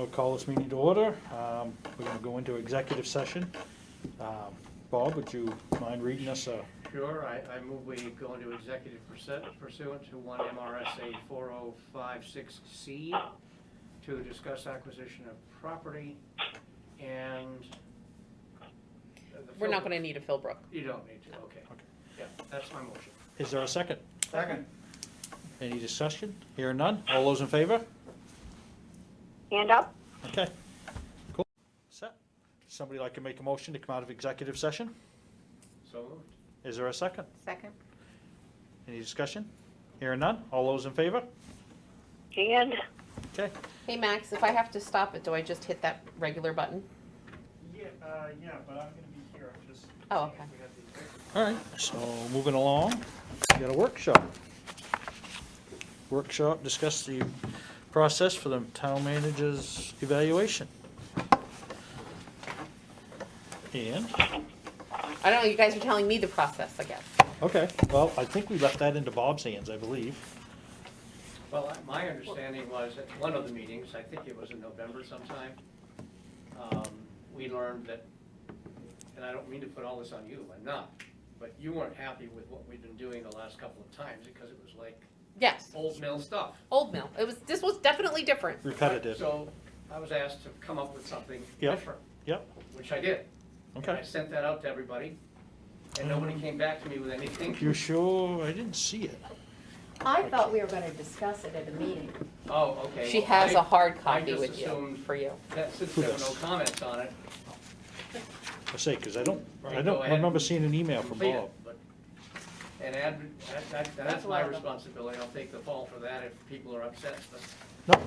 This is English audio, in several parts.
I'll call this meeting to order. We're gonna go into executive session. Bob, would you mind reading us a? Sure, I move we go into executive pursuant to 1 MRSA 4056C to discuss acquisition of property and. We're not gonna need a Philbrook. You don't need to, okay. Yeah, that's my motion. Is there a second? Second. Any discussion? Hearing none? All those in favor? Hand up. Okay. Cool. Set. Somebody like to make a motion to come out of executive session? So moved. Is there a second? Second. Any discussion? Hearing none? All those in favor? Hand. Okay. Hey Max, if I have to stop it, do I just hit that regular button? Yeah, but I'm gonna be here, I'm just. Oh, okay. We have the- All right, so moving along, we got a workshop. Workshop, discuss the process for the town manager's evaluation. And, I don't know, you guys are telling me the process, I guess. okay, well, I think we left that into Bob's hands, I believe. Well, my understanding was at one of the meetings, I think it was in November sometime, we learned that, and I don't mean to put all this on you, I'm not, but you weren't happy with what we've been doing the last couple of times because it was like Yes, old mill stuff. Old Mill. This was definitely different. Repetitive. So I was asked to come up with something Yep. different, Yep, which I did. And I okay. sent that out to everybody, and nobody came back to me with anything. You sure? I didn't see it. I thought we were gonna discuss it at a meeting. Oh, okay. She Well, has a hard I copy just with you, assumed for you. that since Who there were does? no comments on it, I say, because I Go don't ahead. remember seeing an email from complete Bob. it. But and that's my responsibility. I'll take the fall for that if people are upset. But No,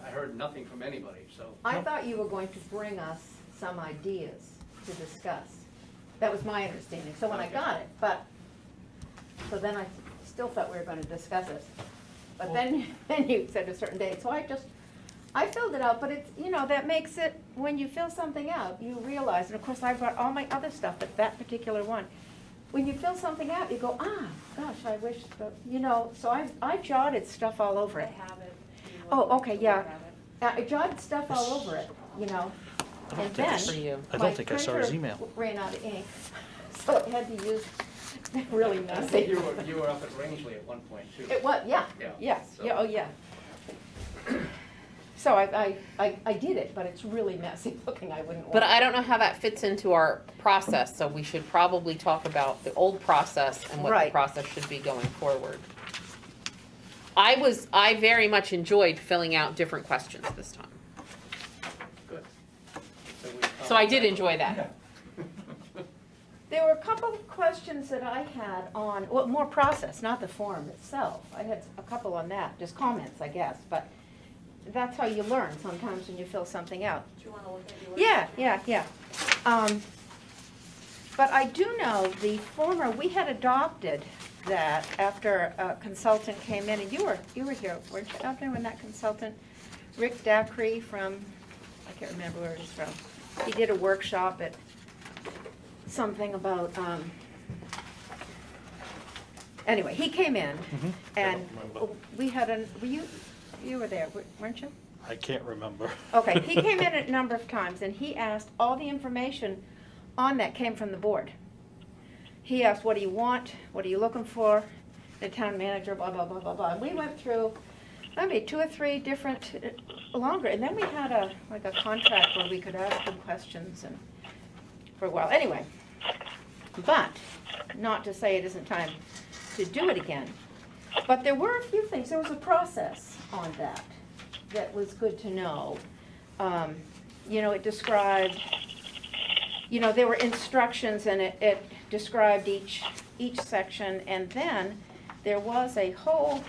I heard nothing from anybody. So I thought you were going to bring us some ideas to discuss. That was my understanding, so when I Okay. got it, so then I still thought we were gonna discuss it. But then you said a certain date, so I filled it out, but it's, that makes it, when you fill something out, you realize, and of course I've got all my other stuff, but that particular one, when you fill something out, you go, gosh, I wish, so I jotted stuff all over it. have it. Oh, okay, yeah. I jotted stuff all over it, I don't and think then For you. I my don't think I saw his printer email. ran out of ink, so it had to use really I messy. think you were up at Rangeley at one point too. It was, yeah, Yeah, yes, so- yeah, oh, yeah. So I did it, but it's really messy looking, I wouldn't want. But I don't know how that fits into our process, so we should probably talk about the old process and what the Right. process should be going forward. I very much enjoyed filling out different questions this time. Good. So I did enjoy that. There were a couple of questions that I had on, well, more process, not the form itself. I had a couple on that, just comments, I guess, but that's how you learn sometimes when you fill something out. Do you wanna look at yours? Yeah. But I do know the former, we had adopted that after a consultant came in, and you were here, weren't you, out there when that consultant, Rick Dacre from, I can't remember where he's from. He did a workshop at something about, anyway, he came in Mhm. I and don't remember. we had you were there, weren't you? I can't remember. Okay, he came in a number of times, and he asked, all the information on that came from the board. He asked, what do you want, what are you looking for, the town manager, blah, blah, blah, blah, blah. And we went through, maybe 2 or 3 different, longer, and then we had a contract where we could ask them questions and, for a while, anyway. But, not to say it isn't time to do it again, but there were a few things, there was a process on that was good to know. It described, there were instructions and it described each section, and then there was a whole,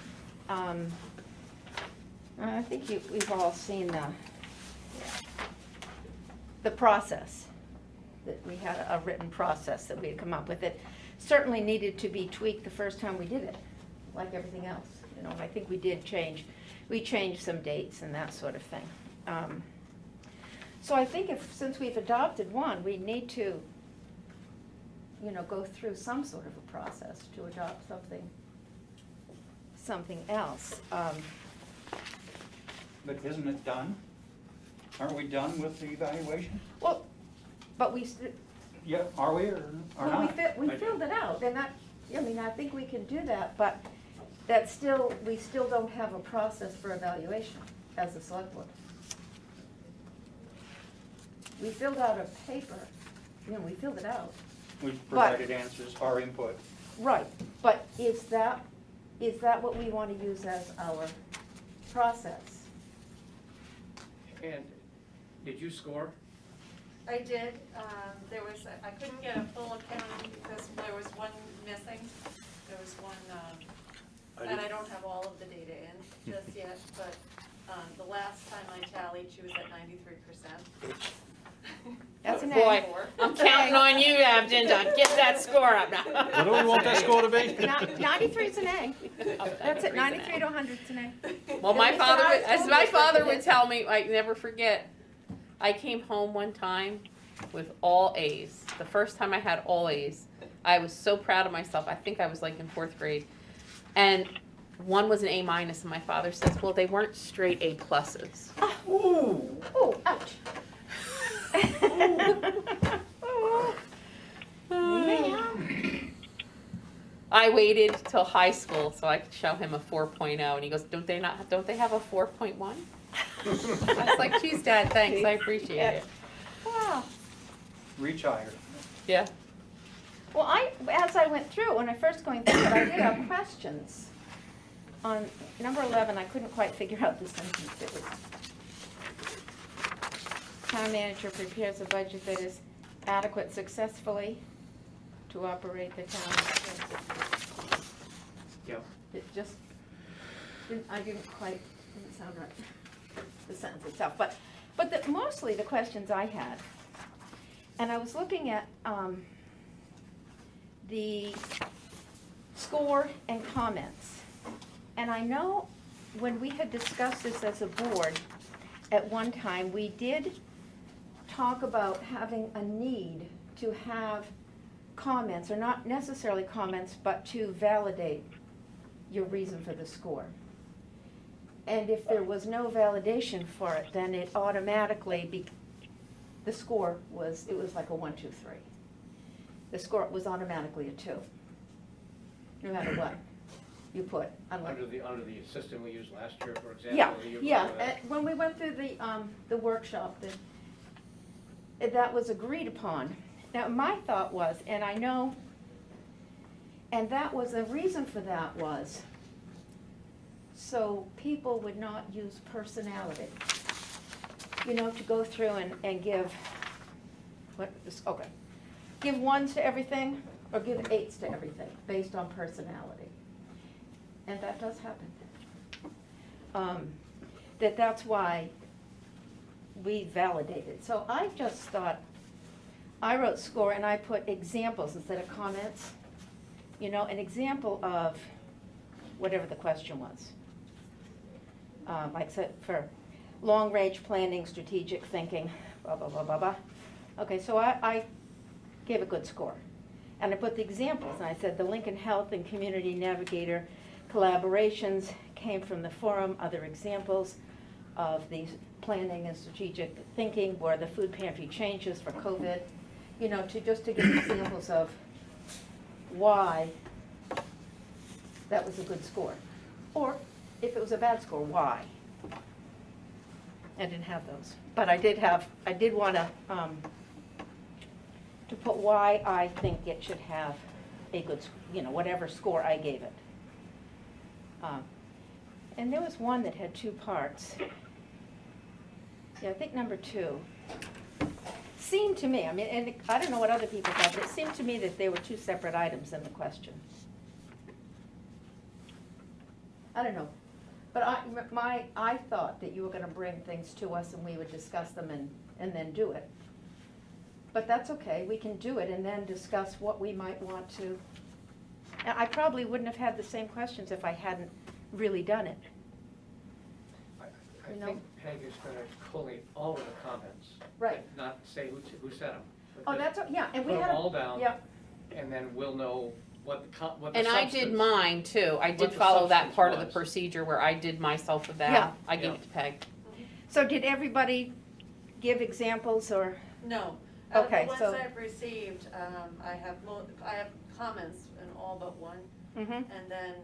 I think we've all seen the process, that we had a written process that we had come up with. It certainly needed to be tweaked the first time we did it, like everything else. And I think we changed some dates and that sort of thing. So I think since we've adopted one, we need to, go through some sort of a process to adopt something else. But isn't it done? Aren't we done with the evaluation? Well, but we, Yeah, are we or well, not? we filled it out, and that, I mean, I think we can do that, but that still, we still don't have a process for evaluation as a select board. We filled out a paper, we filled it out. We've provided answers, our input. Right, but is that what we want to use as our process? And did you score? I did, I couldn't get a full accounting because there was one missing. There was one, and I don't have all of the data in just yet, but, the last time I tallied, she was at 93%. That's an Boy, A. I'm counting on you, Abden, to get that score up now. What do we want that score to be? 93 is an A. That's it, 93 to 100 is an A. Well, my At least father, in our as school my district father it would is. tell me, I never forget, I came home one time with all A's. The first time I had all A's, I was so proud of myself. I think I was like in 4th grade. And one was an A minus, and my father says, well, they weren't straight A pluses. Ooh. Oh, ouch. Man. I waited till high school so I could show him a 4.0, and he goes, don't they have a 4.1? I was like, geez, Dad, thanks, I appreciate it. Wow. Reach higher. Yeah. Well, as I went through, when I first going through it, I did have questions. On number 11, I couldn't quite figure out the sentence. It was, town manager prepares a budget that is adequate successfully to operate the town. Yep. It just, didn't sound right, the sentence itself. But mostly the questions I had, and I was looking at the score and comments. And I know when we had discussed this as a board, at one time, we did talk about having a need to have comments, or not necessarily comments, but to validate your reason for the score. And if there was no validation for it, then it automatically, the score was, it was like a 1, 2, 3. The score was automatically a 2, no matter what you put. Under the system we used last year, for example? Yeah, the year yeah, before that? when we went through the workshop, that was agreed upon. Now, my thought was, and I know, and that was, the reason for that was, so people would not use personality. To go through and give, give 1s to everything, or give 8s to everything, based on personality. And that does happen. That's why we validated. So I just thought, I wrote score and I put examples instead of comments. An example of whatever the question was. Like said for long-range planning, strategic thinking, blah, blah, blah, blah, blah. Okay, so I gave a good score. And I put the examples, and I said the Lincoln Health and Community Navigator collaborations came from the forum. Other examples of these planning and strategic thinking were the food pantry changes for COVID. To give examples of why that was a good score. Or if it was a bad score, why. I didn't have those. But I did want to put why I think it should have a good, whatever score I gave it. And there was one that had 2 parts. Yeah, I think number 2 seemed to me, and I don't know what other people thought, but it seemed to me that there were 2 separate items in the question. I don't know, but I thought that you were gonna bring things to us and we would discuss them and then do it. But that's okay, we can do it and then discuss what we might want to. And I probably wouldn't have had the same questions if I hadn't really done it. I think Peg is gonna collate all of the comments. Right. Not say who said them. Oh, that's, yeah, and we Put had. them all down. Yeah, And then we'll know what the And I did substance- mine too. I what did the follow that substance part of the was. procedure where I did myself with Yeah. that. I gave Yeah. it to Peg. So did everybody give examples or? No. Okay, The so- ones I've received, I have comments in all but one. Mhm. And then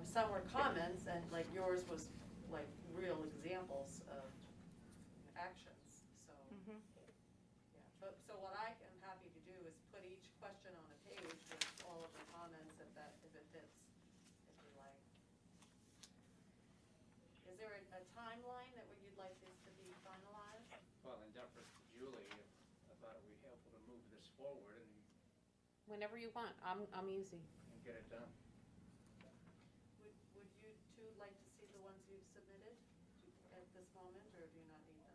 some were comments, and like yours was like real examples of actions, so. Mhm. Yeah, but, so what I am happy to do is put each question on a page with all of the comments if it fits, if you like. Is there a timeline that you'd like this to be finalized? Well, in deference to Julie, I thought it would be helpful to move this forward and Whenever you want, I'm easy. get it done. Would you two like to see the ones you've submitted at this moment, or do you not need them?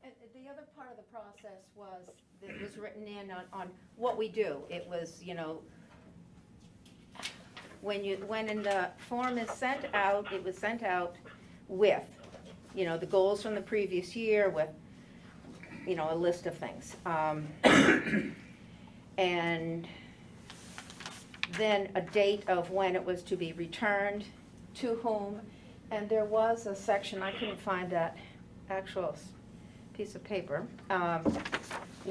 And the other part of the process was, that was written in on what we do. It was, you know, when in the form is sent out, it was sent out with, you know, the goals from the previous year with, you know, a list of things. And then a date of when it was to be returned, to whom, and there was a section, I couldn't find that actual piece of paper,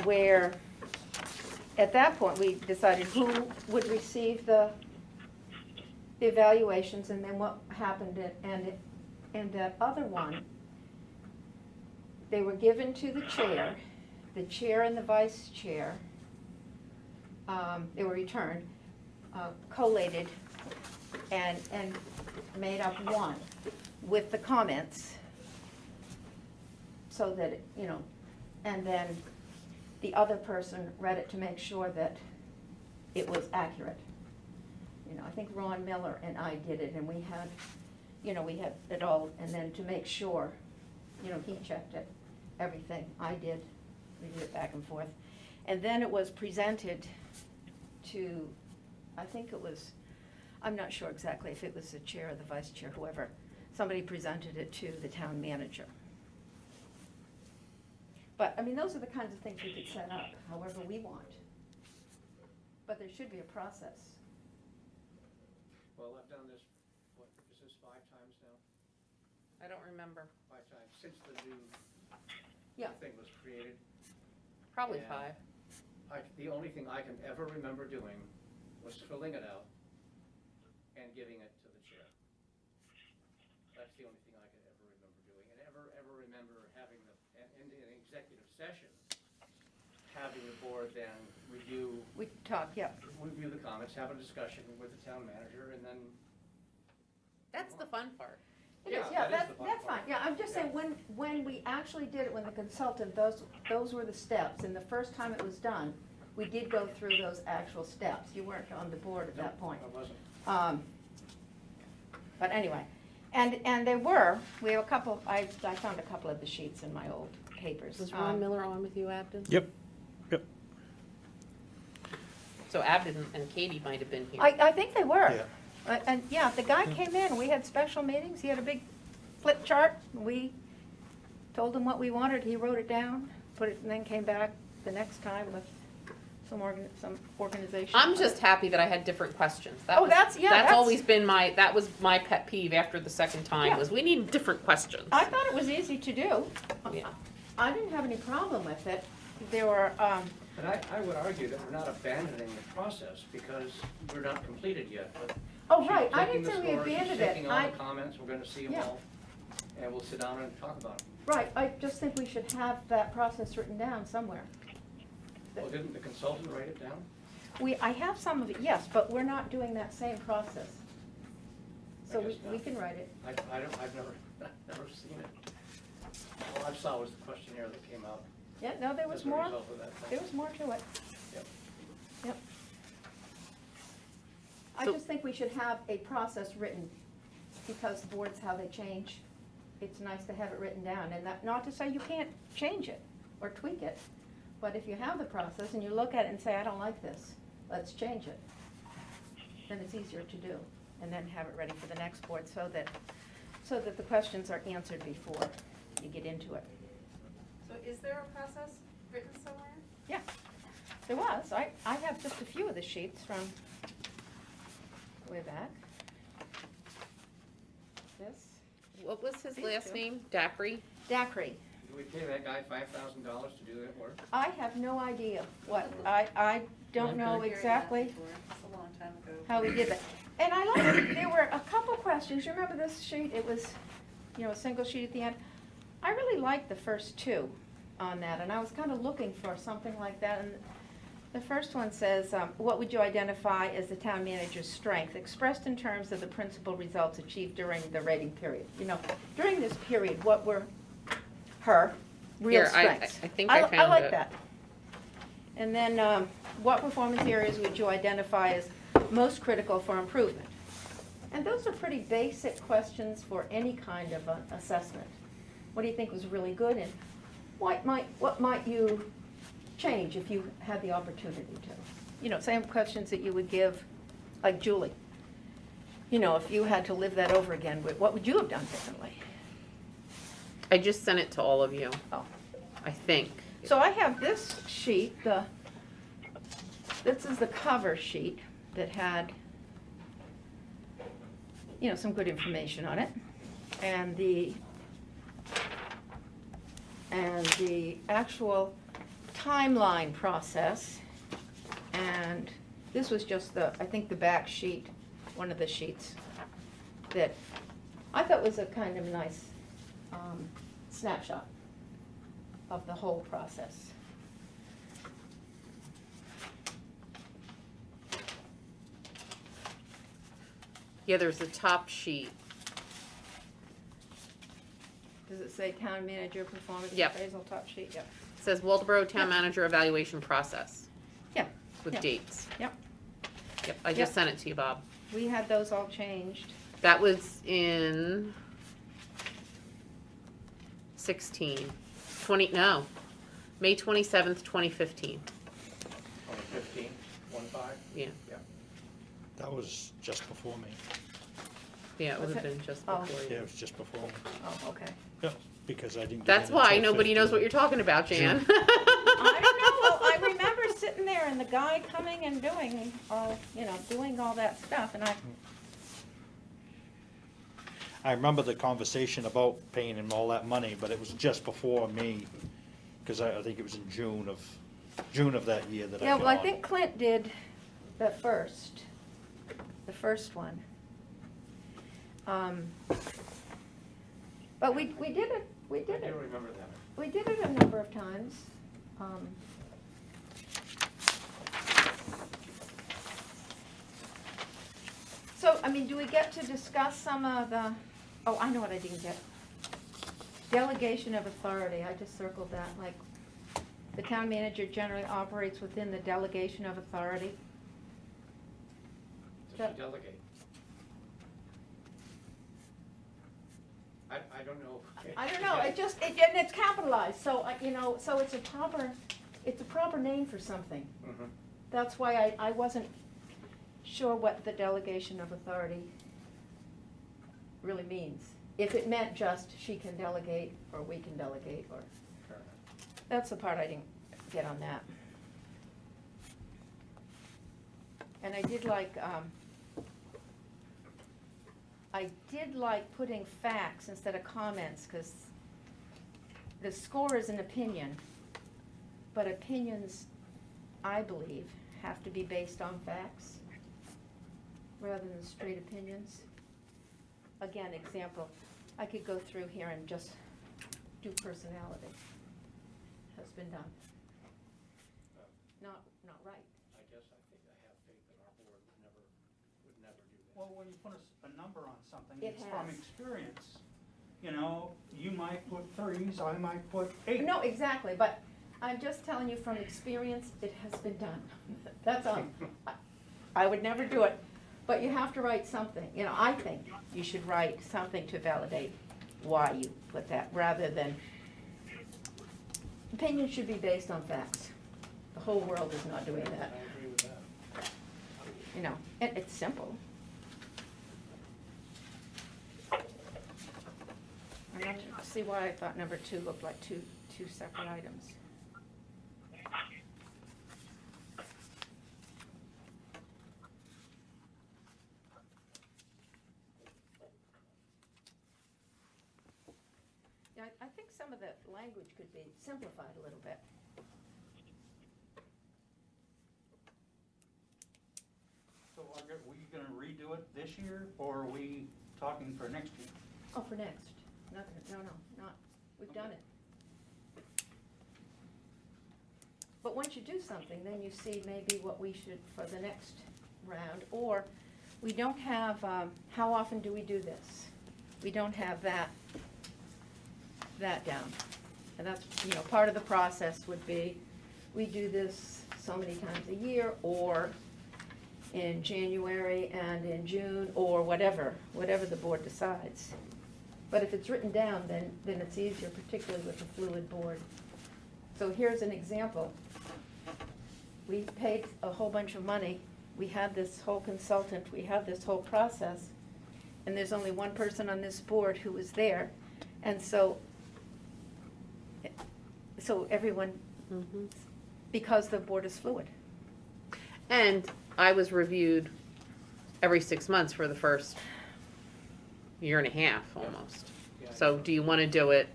where, at that point, we decided who would receive the evaluations, and then what happened, and that other one, they were given to the chair and the vice chair, they were returned, collated, and made up one with the comments, so that, you know, and then the other person read it to make sure that it was accurate. You know, I think Ron Miller and I did it, and we had, you know, we had it all, and then to make sure, you know, he checked it, everything, I did, we did it back and forth. And then it was presented to, I think it was, I'm not sure exactly if it was the chair or the vice chair, whoever, somebody presented it to the town manager. But, I mean, those are the kinds of things we could set up however we want. But there should be a process. Well, I've done this, what, is this 5 times now? I don't remember. 5 times, since the new Yeah. thing was created. Probably Yeah. 5. The only thing I can ever remember doing was filling it out and giving it to the chair. That's the only thing I can ever remember doing, and ever remember having in an executive session, having the board then review We talked, yeah. the comments, have a discussion with the town manager, and then. That's the fun part. It is, Yeah, yeah, that is the fun that's fine, part. yeah, I'm just saying, when we actually did it, when the consultant, those were the steps, and the first time it was done, we did go through those actual steps, you weren't on the board at that point. I wasn't. But anyway, and we have a couple, I found a couple of the sheets in my old papers. Was Ron Miller on with you, Abden? Yep. So Abden and Katie might have been here. I think they were. Yeah. And, yeah, the guy came in, we had special meetings, he had a big flip chart, we told him what we wanted, he wrote it down, put it, and then came back the next time with some organization. I'm just happy that I had different questions. Oh, that's always been that was my pet peeve after the second time, Yeah. was we need different questions. I thought it was easy to do. Yeah. I didn't have any problem with it. There were, But I would argue that we're not abandoning the process, because we're not completed yet, but. oh, she's right, I taking didn't the say we scores, she's abandoned it. taking all the comments, we're gonna see them Yeah. all, and we'll sit down and talk about them. Right, I just think we should have that process written down somewhere. Well, didn't the consultant write it down? I have some of it, yes, but we're not doing that same process. So I guess we not. can write it. I've never seen it. All I saw was the questionnaire that came out Yeah, no, there was as a more, result of that thing. there was more to it. Yep. Yep. I So- just think we should have a process written, because boards, how they change, it's nice to have it written down, and that, not to say you can't change it or tweak it, but if you have the process and you look at it and say, I don't like this, let's change it, then it's easier to do, and then have it ready for the next board, so that the questions are answered before you get into it. So is there a process written somewhere? Yeah, there was. I have just a few of the sheets from way back. This, what was his These last two. name? Dacry? Dacry. Do we pay that guy $5,000 to do that work? I have no idea what, I don't know Hearing that exactly before. It's a long time ago. how we did that. And I like, there were a couple questions, you remember this sheet, it was, you know, a single sheet at the end. I really liked the first two on that, and I was kind of looking for something like that, and the first one says, what would you identify as the town manager's strength, expressed in terms of the principal results achieved during the rating period? You know, during this period, what were her real Here, strengths? I think I I found like it. that. And then, what performance areas would you identify as most critical for improvement? And those are pretty basic questions for any kind of assessment. What do you think was really good, and what might you change if you had the opportunity to? You know, same questions that you would give, like Julie. You know, if you had to live that over again, what would you have done differently? I just sent it to all of you, Oh. I think. So I have this sheet, this is the cover sheet that had, you know, some good information on it. And the actual timeline process, and this was just I think the back sheet, one of the sheets, that I thought was a kind of nice snapshot of the whole process. Yeah, there's a top sheet. Does it say town manager performance Yep. appraisal top sheet? Yep. It says Waldeboro Town Yeah. Manager Evaluation Process Yeah, with Yeah. dates. Yep. Yep, I Yep. just sent it to you, Bob. We had those all changed. That was in 16, May 27th, 2015. 2015, 1/5? Yeah, That was just before me. yeah, it would Was have it? been just Oh. before Yeah, you. it was just before me. Oh, okay. Yeah, because I didn't. get That's in why until nobody knows 15. what you're talking about, Jan. I don't know, well, I remember sitting there and the guy coming and doing all, you know, doing all that stuff, and I remember the conversation about paying him all that money, but it was just before me, because I think it was in June of that year that I yeah, got well, I on. think Clint did the first one. But we did it, I do remember that. we did it a number of times. So, I mean, do we get to discuss some of the, oh, I know what I didn't get. Delegation of authority, I just circled that, like, the town manager generally operates within the delegation of authority. Does she delegate? I don't know. I don't know, and it's capitalized, so, you know, so it's a proper name for something. Mhm. That's why I wasn't sure what the delegation of authority really means. If it meant just she can delegate, or we can delegate, or, Fair enough. that's the part I didn't get on that. And I did like putting facts instead of comments, because the score is an opinion, but opinions, I believe, have to be based on facts rather than straight opinions. Again, example, I could go through here and just do personality. Has been done. Not right. I guess I think I have faith that our board would never do that. Well, when you put a number on something, It it's from has. experience. You know, you might put 3s, I might put 8. No, exactly, but I'm just telling you from experience, it has been done. That's all. I would never do it, but you have to write something. You know, I think you should write something to validate why you put that, rather than, opinions should be based on facts. The whole world is not doing that, I agree with that. you know, it's simple. I don't see why I thought number 2 looked like two separate items. some of the language could be simplified a little bit. So are we gonna redo it this year, or are we talking for next year? Oh, for next, not, not, we've done it. But once you do something, then you see maybe what we should for the next round, or we don't have, how often do we do this? We don't have that down. And that's, you know, part of the process would be, we do this so many times a year, or in January and in June, or whatever the board decides. But if it's written down, then it's easier, particularly with a fluid board. So here's an example. We paid a whole bunch of money, we had this whole consultant, we had this whole process, and there's only one person on this board who was there, and so everyone, Mhm. because the board is fluid. And I was reviewed every 6 months for the first year and a half, almost. Yeah. So do you wanna do it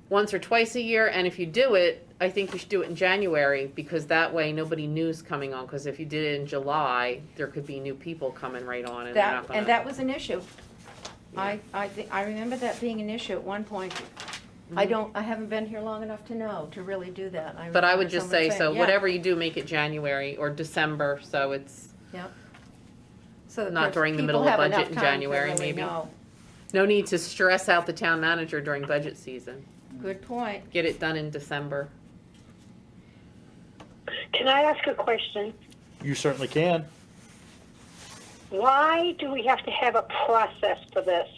once or twice a year? And if you do it, I think you should do it in January, because that way nobody new's coming on, cause if you did it in July, there could be new people coming right on and they're not gonna. And that was an issue. I remember that being an issue at one point. Mhm. I haven't been here long enough to know, to really do that. But I remember would just someone say, saying, so yeah, whatever you do, make it January or December, so it's Yep. So that not during the people middle of have enough budget in time to January, really maybe. know. no need to stress out the town manager during budget season. Good point. Get it done in December. Can I ask a question? You certainly can. Why do we have to have a process for this?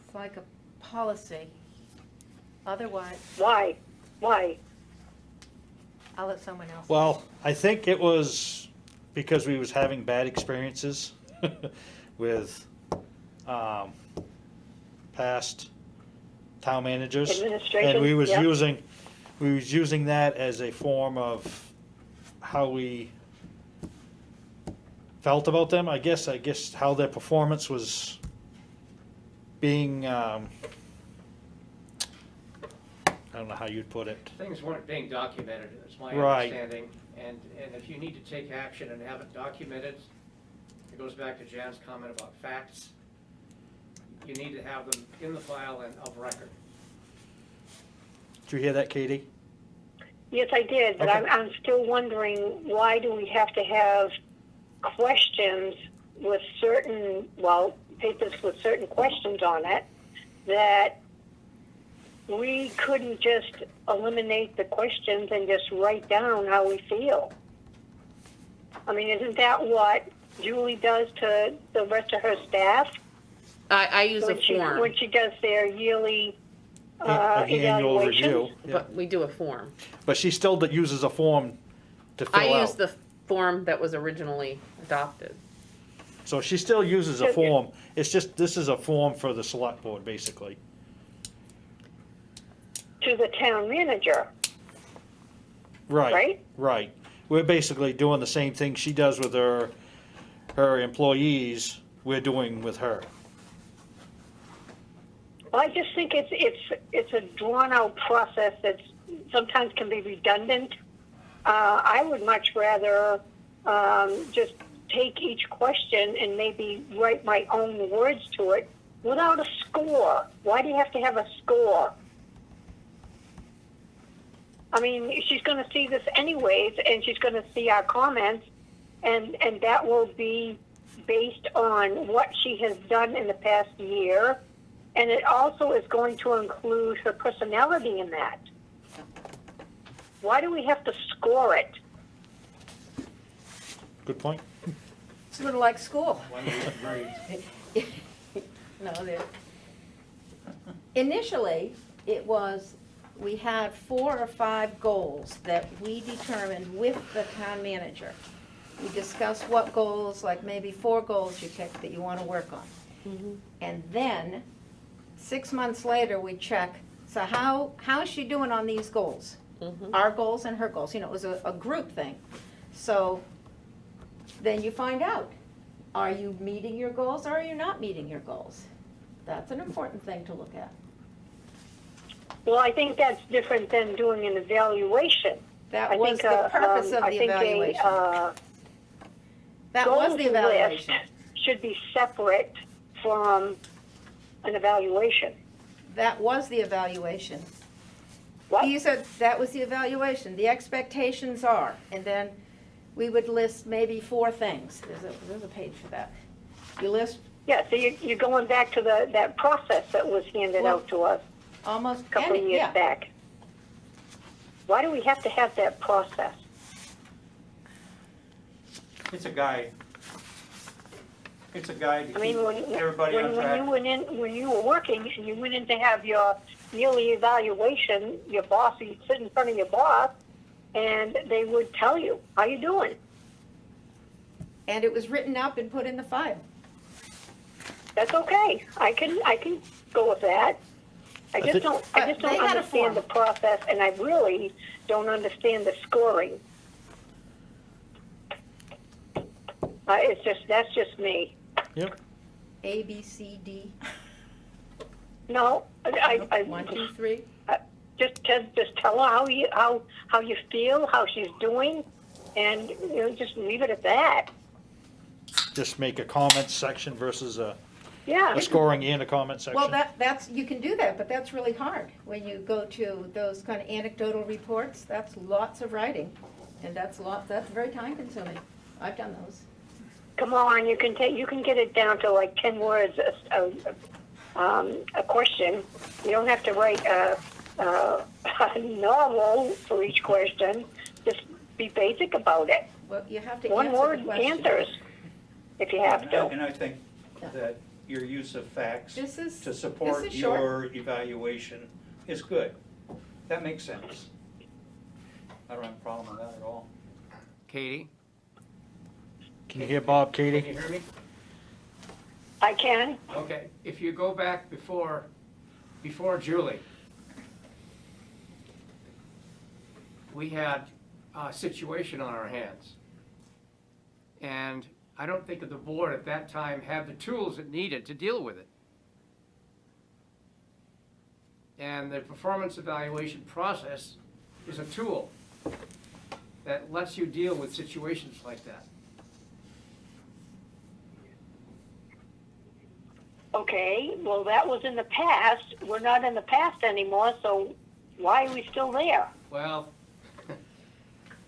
It's like a policy. Otherwise, Why? Why? I'll let someone else. Well, I think it was because we was having bad experiences with past town managers. Administration, And we was yeah. using that as a form of how we felt about them, I guess how their performance was being, I don't know how you'd put it. Things weren't being documented, is my Right. understanding. And if you need to take action and have it documented, it goes back to Jan's comment about facts. You need to have them in the file and of record. Did you hear that, Katie? Yes, I did, but Okay. I'm still wondering, why do we have to have questions with certain, papers with certain questions on it, that we couldn't just eliminate the questions and just write down how we feel? I mean, isn't that what Julie does to the rest of her staff? I use a when form, she does their yearly Annual evaluations? review. Yeah. but we do a form. But she still uses a form to fill I use out. the form that was originally adopted. So she still uses a So- form. It's just, this is a form for the select board, basically. To the town manager, right? Right. We're basically doing the same thing she does with her employees, we're doing with her. Well, I just think it's a drawn-out process that sometimes can be redundant. I would much rather just take each question and maybe write my own words to it without a score. Why do you have to have a score? I mean, she's going to see this anyways, and she's going to see our comments, and that will be based on what she has done in the past year, and it also is going to include her personality in that. Why do we have to score it? Good point. It's a little like school. One week grade. No, initially, it was, we had 4 or 5 goals that we determined with the town manager. We discussed what goals, like maybe 4 goals you picked that you want to work on. And then, 6 months later, we check, so how's she doing on these goals? Our goals and her goals, it was a group thing. So then you find out, are you meeting your goals or are you not meeting your goals? That's an important thing to look at. Well, I think that's different than doing an evaluation. That I was think, the purpose of I the think evaluation. That goals was the evaluation. list should be separate from an evaluation. That was the evaluation. What? You said that was the evaluation. The expectations are, and then we would list maybe 4 things. There's a page for that. You list Yeah, so you're going back to that process that was handed Well, out to us almost a couple of any, years yeah. back. Why do we have to have that process? It's a guide. It's a guide to I keep mean, everybody on track. when you were working and you went in to have your yearly evaluation, your boss, you'd sit in front of your boss, and they would tell you, how you doing? And it was written up and put in the file. That's okay. I can go with that. I just think- don't But they had a understand the form. process, and I really don't understand the scoring. That's just me. Yep. A, B, C, D. No, I 1, 2, 3. just tell her how you feel, how she's doing, and just leave it at that. Just make a comment section versus a Yeah. scoring and a comment section. Well, that's, you can do that, but that's really hard. When you go to those kind of anecdotal reports, that's lots of writing. And that's very time consuming. I've done those. Come on, you can get it down to like 10 words a question. You don't have to write a novel for each question. Just be basic about it. Well, you have to One answer the word question. answers if you have to. And I think that your use of facts This is- to support this is short. your evaluation is good. That makes sense. I don't have a problem with that at all. Katie? Can you hear Bob, Can Katie? you hear me? I can. Okay, if you go back before Julie, we had a situation on our hands. And I don't think that the board at that time had the tools it needed to deal with it. And the performance evaluation process is a tool that lets you deal with situations like that. Okay, well, that was in the past. We're not in the past anymore, so why are we still there? Well,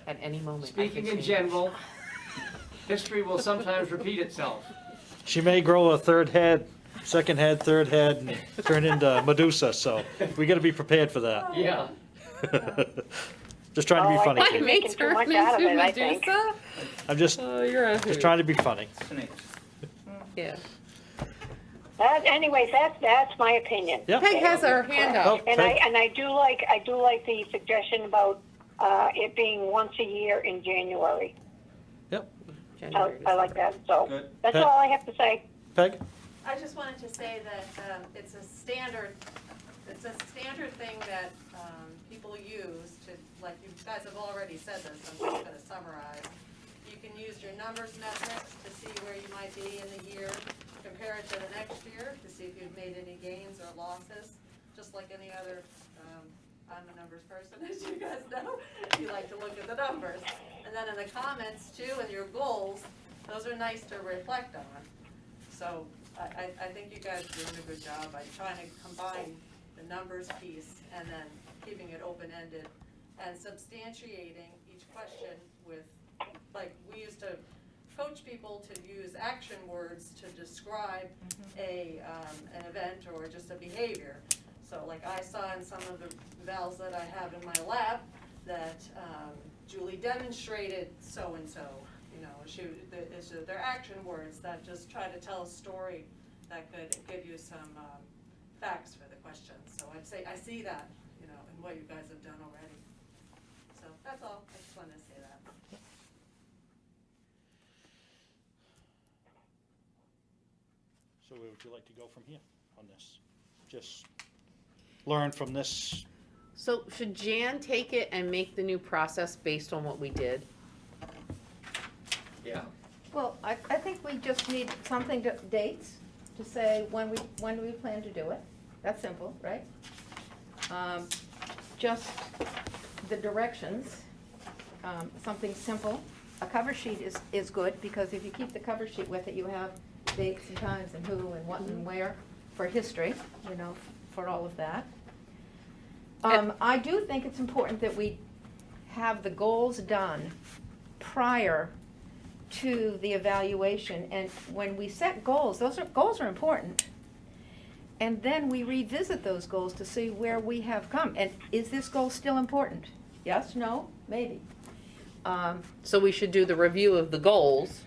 At any moment. I speaking could in change. general, history will sometimes repeat itself. She may grow a third head, second head, third head, and turn into Medusa, so we gotta be prepared for that. Yeah. Just trying to be Oh, I funny, think What, Katie. making makes too her much out of into it, I think. Medusa? I'm just Oh, you're a hoot. trying to be funny. Snakes. Yeah. Anyways, that's my opinion. Yeah. Peg has her hand up. Oh, And Peg. I do like the suggestion about it being once a year in January. January I like that. So Good. that's Peg. all I have to say. Peg? I just wanted to say that it's a standard thing that people use to, like you guys have already said this, I'm just gonna summarize. You can use your numbers metrics to see where you might be in the year, compare it to the next year to see if you've made any gains or losses, just like any other, I'm a numbers person, as you guys know, you like to look at the numbers. And then in the comments too, and your goals, those are nice to reflect on. So I think you guys are doing a good job by trying to combine the numbers piece and then keeping it open-ended and substantiating each question with, like, we used to coach people to use action words to describe an event or just a behavior. So like I saw in some of the evals that I have in my lab that Julie demonstrated so-and-so, you know, they're action words that just try to tell a story that could give you some facts for the question. So I'd say, I see that, you know, in what you guys have done already. So that's all, I just wanted to say that. So where would you like to go from here on this? Just learn from this. So should Jan take it and make the new process based on what we did? Yeah. Well, I think we just need something dates, to say when do we plan to do it? That's simple, right? Just the directions, something simple. A cover sheet is good, because if you keep the cover sheet with it, you have dates and times and who and what and where for history, you know, for all of that. I do think it's important that we have the goals done prior to the evaluation, and when we set goals, goals are important. And then we revisit those goals to see where we have come, and is this goal still important? Yes, no, maybe. So we should do the review of the goals,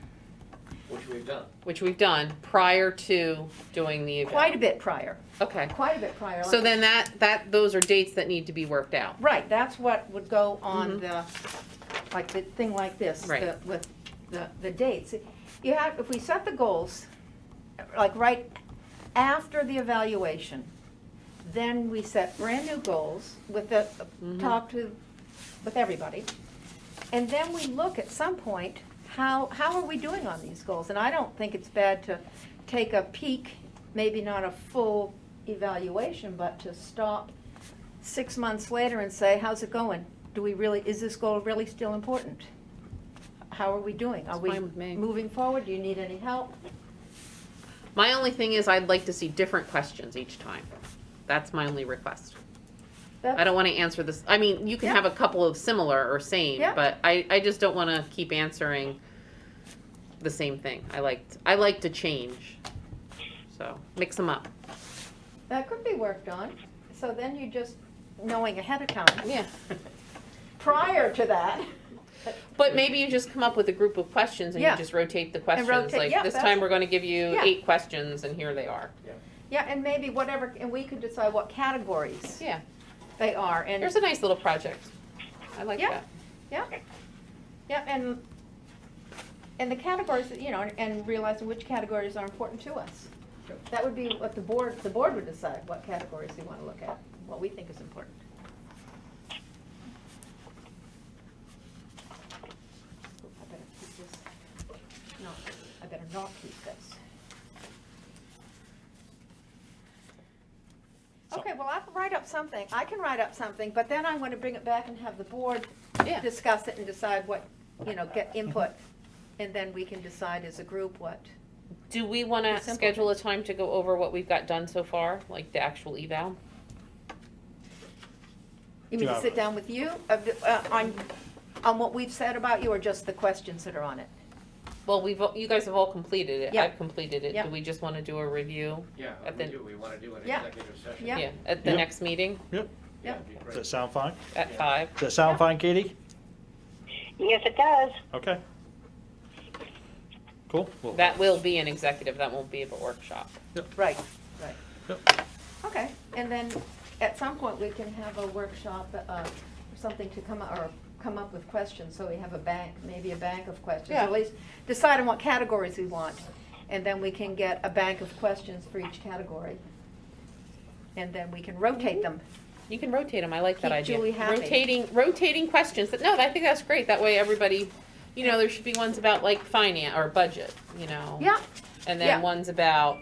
Which we've done. prior to doing the eval. Quite a bit prior, Okay. quite a bit prior. So then those are dates that need to be worked out. Right, that's what would go on Mhm. the thing like this, Right. with the dates. You have, if we set the goals, like right after the evaluation, then we set brand new goals with with everybody. And then we look at some point, how are we doing on these goals? And I don't think it's bad to take a peek, maybe not a full evaluation, but to stop 6 months later and say, how's it going? Is this goal really still important? How are we doing? Are That's we fine with me. moving forward? Do you need any help? My only thing is I'd like to see different questions each time. That's my only request. I don't want to answer this. I mean, you can Yeah. have a couple of similar or same, Yeah. but I just don't want to keep answering the same thing. I like to change. So mix them up. That could be worked on. So then you just knowing ahead of time. Yeah. Prior to that. But maybe you just come up with a group of questions and Yeah. you just rotate the questions. rotate- Like yeah, this that's- time we're going to give you Yeah. 8 questions and here they are. Yeah, and maybe whatever, and we could decide what categories Yeah. they are. And There's a nice little project. I like Yeah. that. yeah, and the categories, you know, and realizing which categories are important to us. That would be what the board would decide, what categories we want to look at, what we think is important. I better keep this. No, I better not keep this. Okay, well, I can write up something, but then I want to bring it back and have the board Yeah. discuss it and decide what, you know, get input. And then we can decide as a group what. Do we want to It's simple. schedule a time to go over what we've got done so far, like the actual eval? You mean to Yeah. sit down with you on what we've said about you, or just the questions that are on it? Well, you guys have all completed it. Yeah. I've completed it. Yeah. Do we just want to do a review? Yeah, At we the- do. We want to do an Yeah. executive session. Yeah. At the Yep. next meeting Yep. Yeah, it'd be Does great. that sound fine? at Yeah. 5? Does that sound fine, Katie? Yes, it does. Okay. Cool. Well, That will be an executive. That won't be a workshop. Right. Yep. Okay, and then at some point, we can have a workshop, or something to come up with questions, so we have maybe a bank of questions. Yeah. Or at least decide on what categories we want, and then we can get a bank of questions for each category. And then we can rotate them. You can rotate them. I like that Keep idea. Julie happy. Rotating questions. No, I think that's great. That way everybody, you know, there should be ones about like finance or budget, you know. Yeah, And yeah. then ones about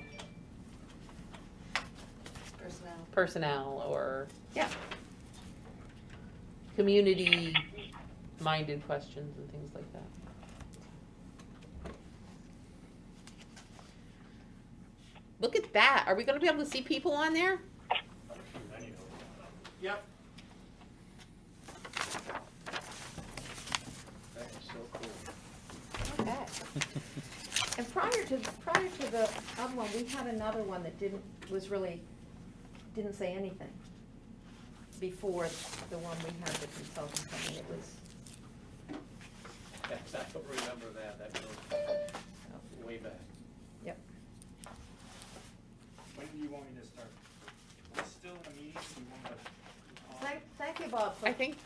Personnel. personnel or yeah, community-minded questions and things like that. Look at that. Are we going to be able to see people on there? Yep. That is so cool. okay. And prior to the other one, we had another one that didn't say anything before the one we had the consultant come in. It was, Yes, I don't remember that. That goes way back. yep. When do you want me to start? We're still in a meeting, do you want to? Thank you, Bob. for- I think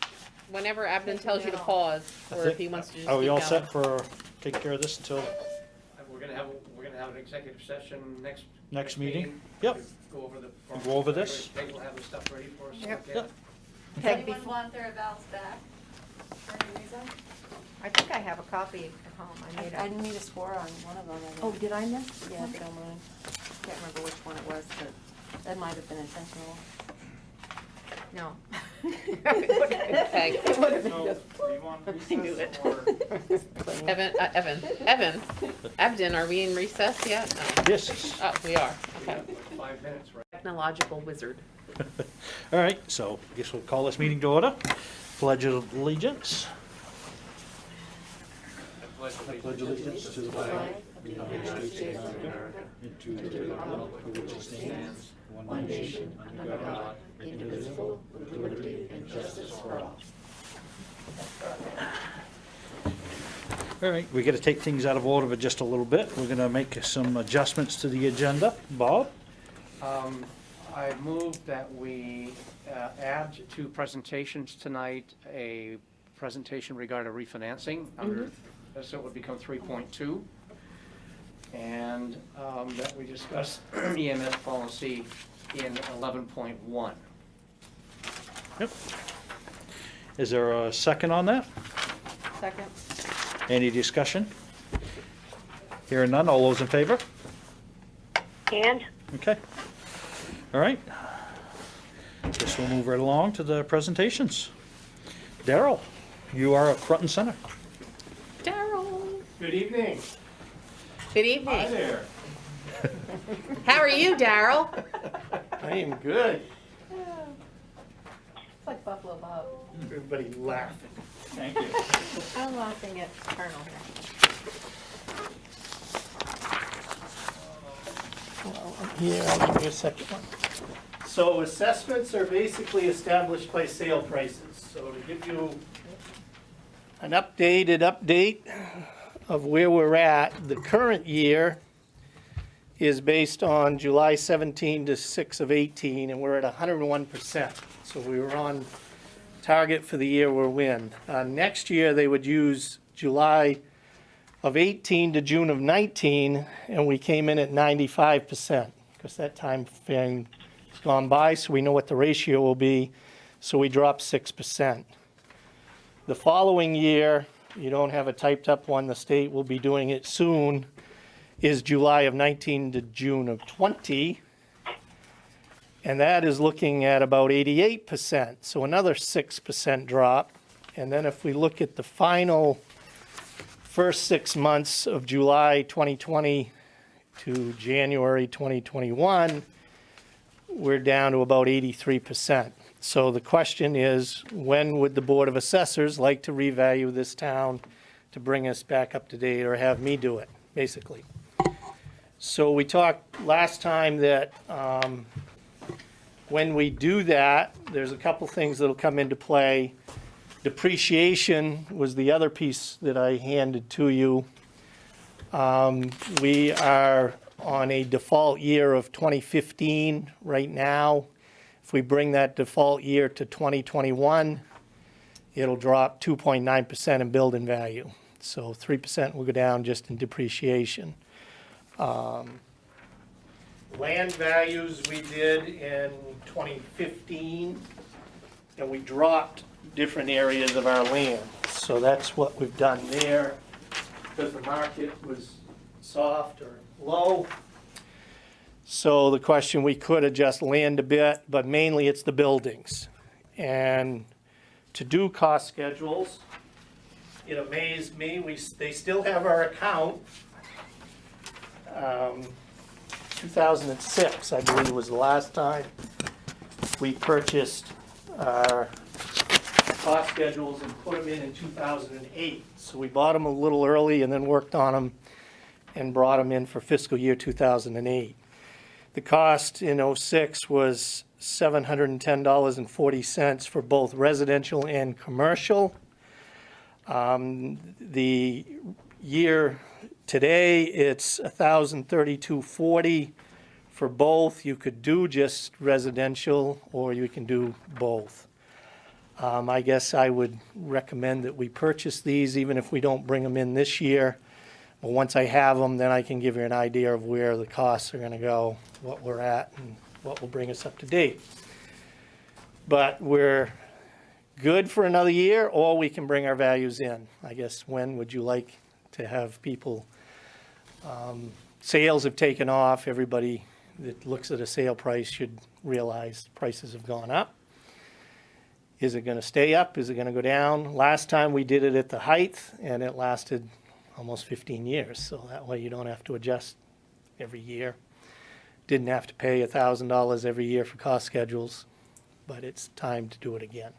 whenever Abden Taking tells you to that off. pause, I or think- if he wants to just Are we keep all going. set for taking care of this until We're gonna have an executive session next meeting? Yep. Go over the. Go over this? They will have the stuff ready for us. to Yep. look at. Yep. Okay, Anyone before- want their evals back? I think I have a copy at home. I need a score on one of them. I Oh, think. did I miss? Yeah, if you don't mind. Can't remember which one it was, but that might have been intentional. No. Okay. It would have been So, just. are you on I knew recess it. or? Evan, Ebden, are we in recess yet? No. Yes. Oh, we are, We okay. have like 5 minutes, right? Technological wizard. All right, so I guess we'll call this meeting to order. Pledge of allegiance. I pledge allegiance to the flag of the United States of America and to the republic for which it stands, one nation, under God, indivisible, with liberty and justice for all. All right, we gotta take things out of order for just a little bit. We're gonna make some adjustments to the agenda. Bob? I move that we add to presentations tonight a presentation regarding refinancing under, so it would become 3.2. And that we discuss EMS policy in 11.1. Yep. Is there a second on that? Second. Any discussion? Hearing none, all those in favor? And Okay. All right. Guess we'll move right along to the presentations. Daryl, you are at front and center. Daryl, Good evening. good evening. there. How are you, Daryl? I am good. It's like Buffalo Bob. Everybody laughing. Thank you. I'm laughing at Colonel here. Here, I'll give you a second one. So assessments are basically established by sale prices. So to give you an updated update of where we're at, the current year is based on July 17 to 6 of 18, and we're at 101%. So we were on target for the year we're in. Next year, they would use July of 18 to June of 19, and we came in at 95%, because that time frame has gone by, so we know what the ratio will be, so we dropped 6%. The following year, you don't have a typed up one, the state will be doing it soon, is July of 19 to June of 20, and that is looking at about 88%, so another 6% drop. And then if we look at the final first 6 months of July 2020 to January 2021, we're down to about 83%. So the question is, when would the Board of Assessors like to revalue this town to bring us back up to date, or have me do it, basically? So we talked last time that when we do that, there's a couple things that'll come into play. Depreciation was the other piece that I handed to you. We are on a default year of 2015 right now. If we bring that default year to 2021, it'll drop 2.9% in building value. So 3% will go down just in depreciation. Land values we did in 2015, and we dropped different areas of our land. So that's what we've done there, because the market was soft or low. So the question, we could adjust land a bit, but mainly it's the buildings. And to do cost schedules, it amazed me, they still have our account. 2006, I believe, was the last time we purchased our cost schedules and put them in 2008. So we bought them a little early and then worked on them and brought them in for fiscal year 2008. The cost in '06 was $710.40 for both residential and commercial. The year today, it's $1,032.40 for both. You could do just residential, or you can do both. I guess I would recommend that we purchase these, even if we don't bring them in this year. But once I have them, then I can give you an idea of where the costs are gonna go, what we're at, and what will bring us up to date. But we're good for another year, or we can bring our values in. I guess, when would you like to have people, sales have taken off, everybody that looks at a sale price should realize prices have gone up. Is it gonna stay up? Is it gonna go down? Last time we did it at the height, and it lasted almost 15 years, so that way you don't have to adjust every year. Didn't have to pay $1,000 every year for cost schedules, but it's time to do it again.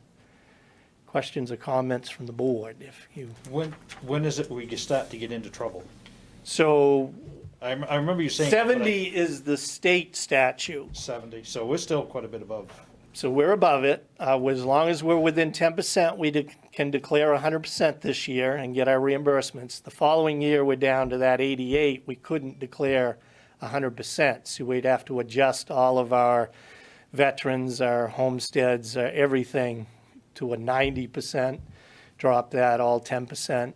Questions or comments from the board? If you, When is it we start to get into trouble? so I remember you saying. 70 is the state statute, 70, so we're still quite a bit above. so we're above it. As long as we're within 10%, we can declare 100% this year and get our reimbursements. The following year, we're down to that 88. We couldn't declare 100%, so we'd have to adjust all of our veterans, our homesteads, everything to a 90%, drop that all 10%.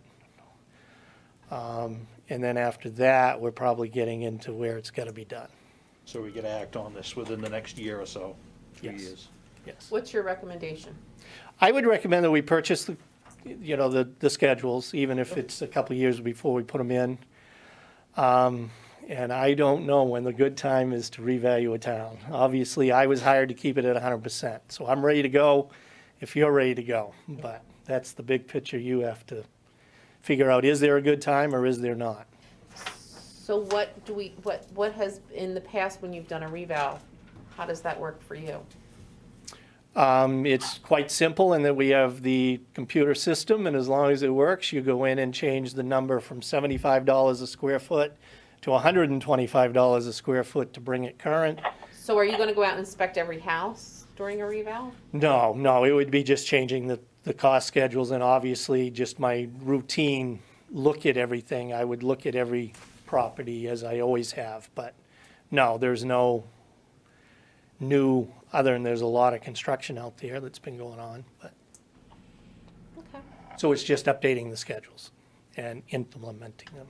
And then after that, we're probably getting into where it's got to be done. So we gotta act on this within the next year or so, 3 Yes. years. Yes. What's your recommendation? I would recommend that we purchase the schedules, even if it's a couple of years before we put them in. And I don't know when the good time is to revalue a town. Obviously, I was hired to keep it at 100%, so I'm ready to go if you're ready to go. But that's the big picture you have to figure out. Is there a good time or is there not? So what has, in the past, when you've done a reval, how does that work for you? It's quite simple in that we have the computer system, and as long as it works, you go in and change the number from $75 a square foot to $125 a square foot to bring it current. So are you gonna go out and inspect every house during a reval? No, it would be just changing the cost schedules, and obviously just my routine look at everything. I would look at every property as I always have, but no, there's no new, other than there's a lot of construction out there that's been going on, but, Okay. so it's just updating the schedules and implementing them.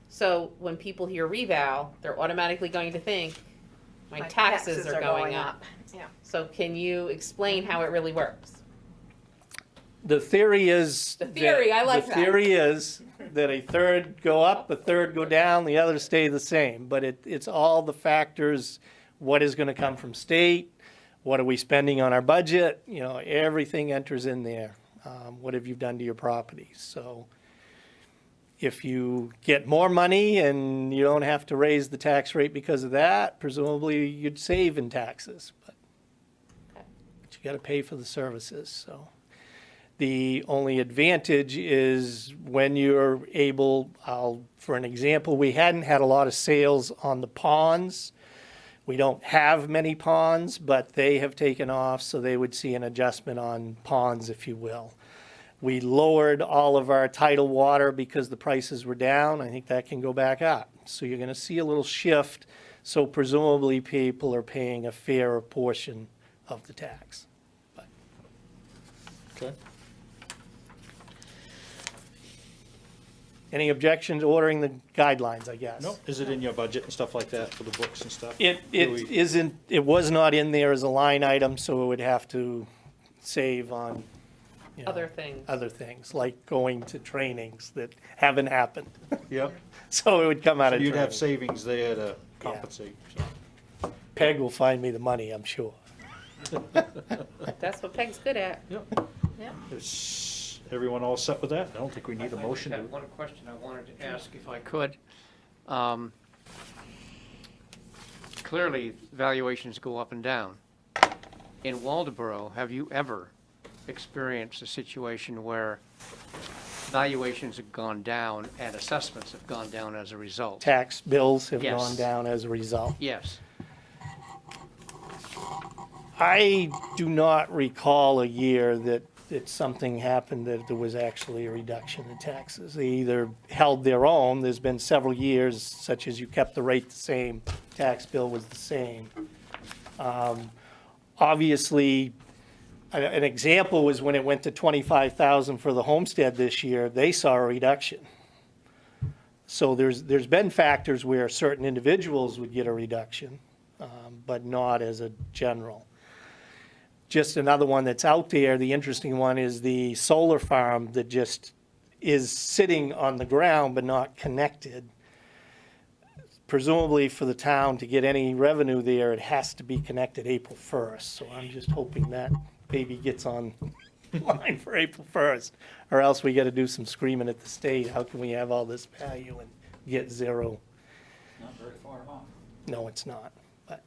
So when people hear reval, they're automatically going to think, my taxes are going up. Yeah. So can you explain how it really works? The theory is. The theory, I like that. The theory is that a third go up, a third go down, the others stay the same. But it's all the factors, what is gonna come from state, what are we spending on our budget, everything enters in there. What have you done to your property? So if you get more money and you don't have to raise the tax rate because of that, presumably you'd save in taxes. But Okay. you gotta pay for the services, so. The only advantage is when you're able, for an example, we hadn't had a lot of sales on the ponds. We don't have many ponds, but they have taken off, so they would see an adjustment on ponds, if you will. We lowered all of our tidal water because the prices were down. I think that can go back up. So you're gonna see a little shift, so presumably people are paying a fairer portion of the tax. Okay. Any objections ordering the guidelines, I guess? No, is it in your budget and stuff like that for the books and stuff? It Do we- isn't, it was not in there as a line item, so it would have to save on, Other things. other things, like going to trainings that haven't happened. Yep, So it would come out so of you'd have training. savings there to compensate. so. Peg will find me the money, I'm sure. That's what Peg's good at. Is everyone all set with that? I don't think we need a motion I to. just had one question I wanted to ask if I could. Clearly, valuations go up and down. In Waldeboro, have you ever experienced a situation where valuations have gone down and assessments have gone down as a result? Tax bills have Yes. gone down as a result. Yes. I do not recall a year that something happened that there was actually a reduction in taxes. They either held their own, there's been several years, such as you kept the rate the same, tax bill was the same. Obviously, an example was when it went to 25,000 for the homestead this year, they saw a reduction. So there's been factors where certain individuals would get a reduction, but not as a general. just another one that's out there. The interesting one is the solar farm that just is sitting on the ground but not connected. Presumably for the town to get any revenue there, it has to be connected April 1st. So I'm just hoping that baby gets on line for April 1st, or else we got to do some screaming at the state. How can we have all this value and get zero? Not very far off. No, it's not. But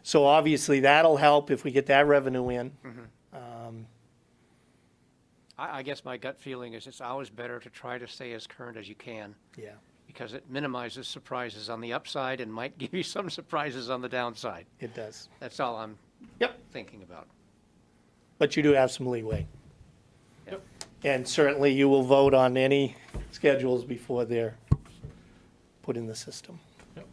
so obviously that'll help if we get that revenue in. I guess my gut feeling is it's always better to try to stay as current as you can, Yeah. because it minimizes surprises on the upside and might give you some surprises on the downside. It does. That's all I'm Yep. thinking about. But you do have some leeway. Yep. And certainly you will vote on any schedules before they're put in the system. Yep.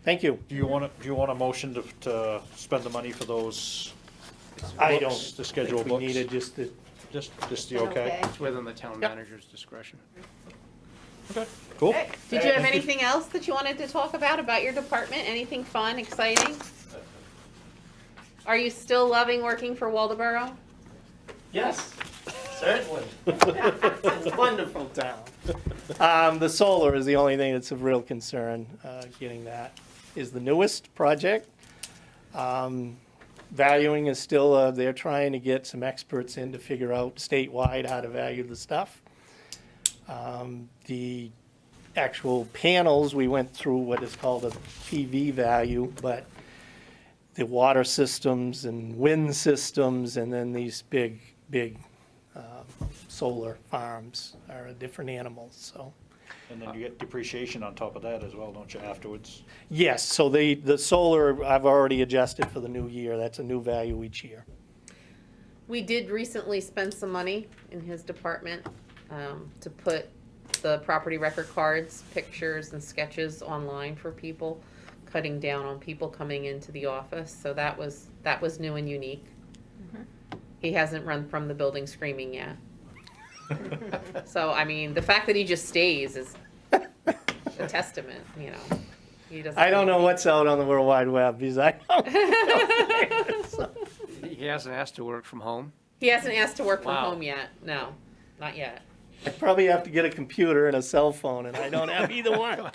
Thank you. Do you want a motion to spend the money for those I books, don't the schedule think we books? needed just the, Just the okay? It's within the town Yep. manager's discretion. Okay, cool. Did you have anything else that you wanted to talk about your department? Anything fun, exciting? Are you still loving working for Waldeboro? yes, certainly. It's a wonderful town. The solar is the only thing that's of real concern. Getting that is the newest project. Valuing is still, they're trying to get some experts in to figure out statewide how to value the stuff. The actual panels, we went through what is called a PV value, but the water systems and wind systems and then these big solar farms are a different animal, so. And then you get depreciation on top of that as well, don't you, afterwards? Yes, so the solar, I've already adjusted for the new year. That's a new value each year. We did recently spend some money in his department to put the property record cards, pictures, and sketches online for people, cutting down on people coming into the office. So that was new and unique. He hasn't run from the building screaming yet. So, I mean, the fact that he just stays is a testament, you know. He doesn't. I don't know what's out on the World Wide Web because I don't. So. He hasn't asked to work from home? He hasn't asked to work from Wow. home yet. No, not yet. I probably have to get a computer and a cell phone, and I don't have either one.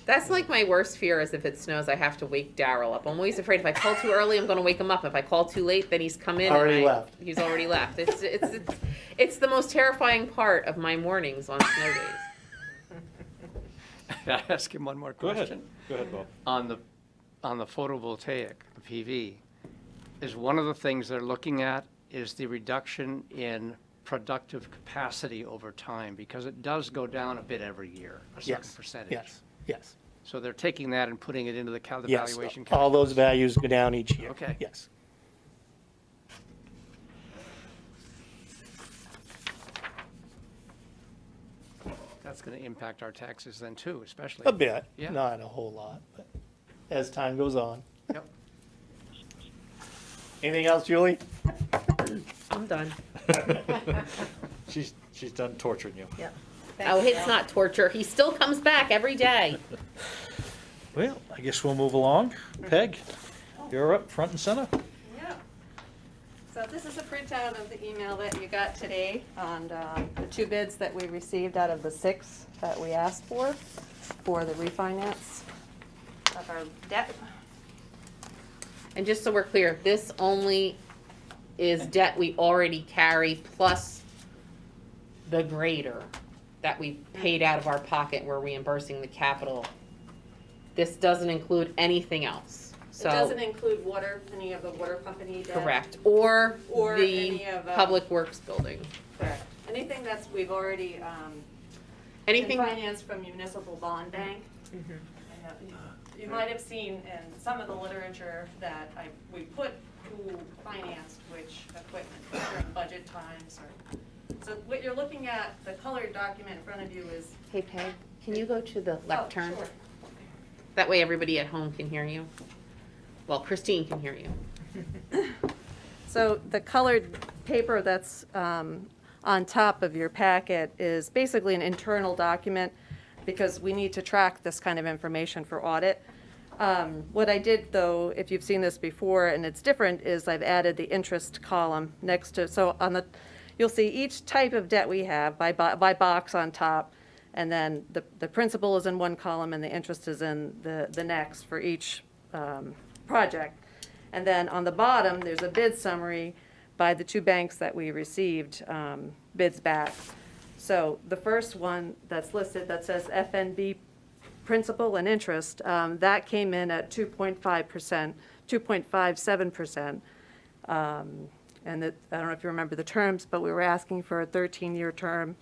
That's like my worst fear is if it snows, I have to wake Daryl up. I'm always afraid if I call too early, I'm going to wake him up. If I call too late, then he's come in. Already and left. He's already left. It's the most terrifying part of my mornings on snow days. Can I ask him one more Go ahead, question? go ahead, Bob. On the photovoltaic, the PV, is one of the things they're looking at is the reduction in productive capacity over time, because it does go down a bit every year, a certain Yes, percentage. yes. So they're taking that and putting it into the Yes, valuation. all those values go down each year. Okay. Yes. That's going to impact our taxes then too, especially. A bit, Yeah. not a whole lot, but as time goes on. Yep. Anything else, Julie? I'm done. She's done torturing you. Yep. Oh, it's not torture. He still comes back every day. Well, I guess we'll move along. Peg, you're up front and center. Yeah. So this is a printout of the email that you got today on the 2 bids that we received out of the 6 that we asked for the refinance of our debt. And just so we're clear, this only is debt we already carry plus the grader that we paid out of our pocket. We're reimbursing the capital. This doesn't include anything else. It So, doesn't include water, any of the water company debt. correct. Or Or the any of, Public Works building. Correct. Anything that's, we've already been Anything, financed from municipal bond bank. And, you might have seen in some of the literature that we put who financed which equipment for certain budget times or. So what you're looking at, the colored document in front of you is. hey Peg, can you go to the left turn? Sure. That way everybody at home can hear you. Well, Christine can hear you. So the colored paper that's on top of your packet is basically an internal document because we need to track this kind of information for audit. What I did, though, if you've seen this before and it's different, is I've added the interest column next to, so on the, you'll see each type of debt we have by box on top, and then the principal is in one column and the interest is in the next for each project. And then on the bottom, there's a bid summary by the two banks that we received bids back. So the first one that's listed that says FNB principal and interest, that came in at 2.5%, 2.57%. And I don't know if you remember the terms, but we were asking for a 13-year term.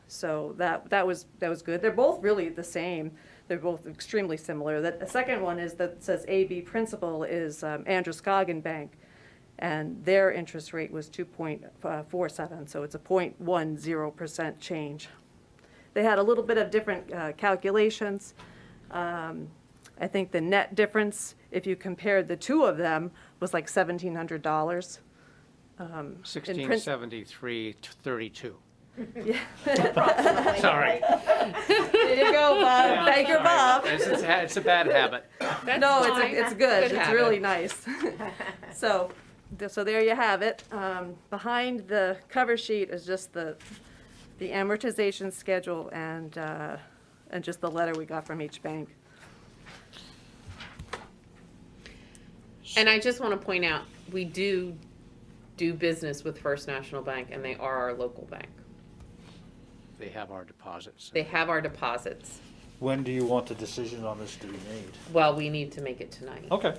So that was good. They're both really the same. They're both extremely similar. The second one is that says AB principal is Androscoggin Bank, and their interest rate was 2.47, so it's a 0.10% change. They had a little bit of different calculations. I think the net difference, if you compared the two of them, was like $1,700. 1673.32. Yeah. Sorry. There you go, Bob. Thank you, Bob. It's a bad habit. No, fine. it's good. It's habit. really nice. So there you have it. Behind the cover sheet is just the amortization schedule and just the letter we got from each bank. And I just want to point out, we do business with First National Bank, and they are our local bank. They have our deposits. They have our deposits. When do you want the decision on this to be made? Well, we need to make it tonight. Okay.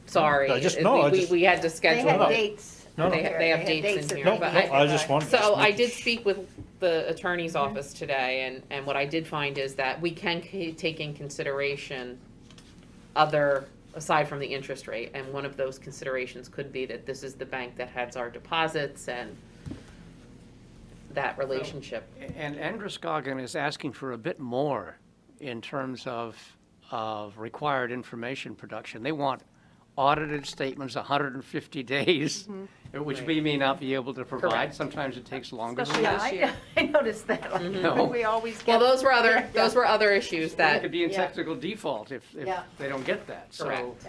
Sorry. I just- It- no, I we- just- we had to They schedule. had no. dates. No, no. They have dates in here, No, but I just wanted to. So I did speak with the attorney's office today, and what I did find is that we can take in consideration other, aside from the interest rate, and one of those considerations could be that this is the bank that has our deposits and that relationship. And Androscoggin is asking for a bit more in terms of required information production. They want audited statements, 150 days, which we may not be able to provide. Correct. Sometimes it takes longer than Especially that. this year. I noticed that. No. We always Well, get. those were other issues They that, could be in Yeah. technical default if Yeah. they don't get that. So Correct.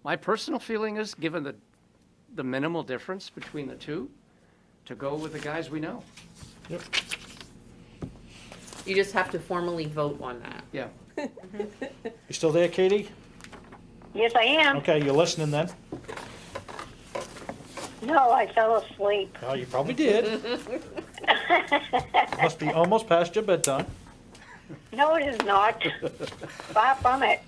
my personal feeling is, given the minimal difference between the two, to go with the guys we know. you just have to formally vote on that. Yeah. You still there, Katie? Yes, I am. Okay, you're listening then? No, I fell asleep. Oh, you probably did. Must be almost past your bedtime. No, it is not. Far from it.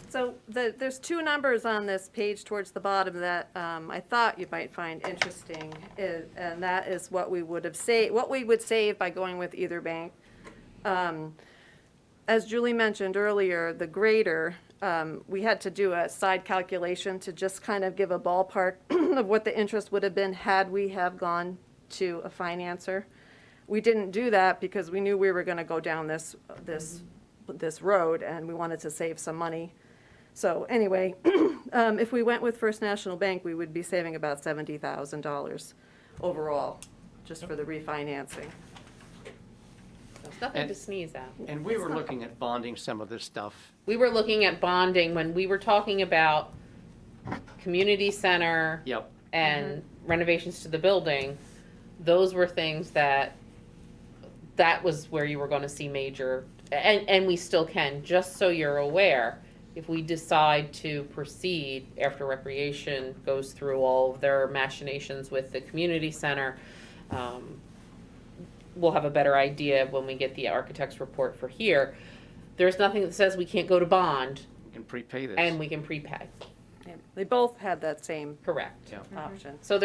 So there's two numbers on this page towards the bottom that I thought you might find interesting, and that is what we would save by going with either bank. As Julie mentioned earlier, the grader, we had to do a side calculation to just kind of give a ballpark of what the interest would have been had we have gone to a financer. We didn't do that because we knew we were going to go down this road, and we wanted to save some money. So anyway, if we went with First National Bank, we would be saving about $70,000 overall, just for the refinancing. There's nothing And- to sneeze at. And we were looking at bonding some of this stuff. We were looking at bonding when we were talking about community center Yep. and renovations to the building. Those were things that was where you were going to see major, and we still can, just so you're aware. If we decide to proceed after recreation goes through all of their machinations with the community center, we'll have a better idea when we get the architect's report for here. There's nothing that says we can't go to bond We can prepay this. and we can prepay. Yeah, they both had that same Correct. Yeah. option. So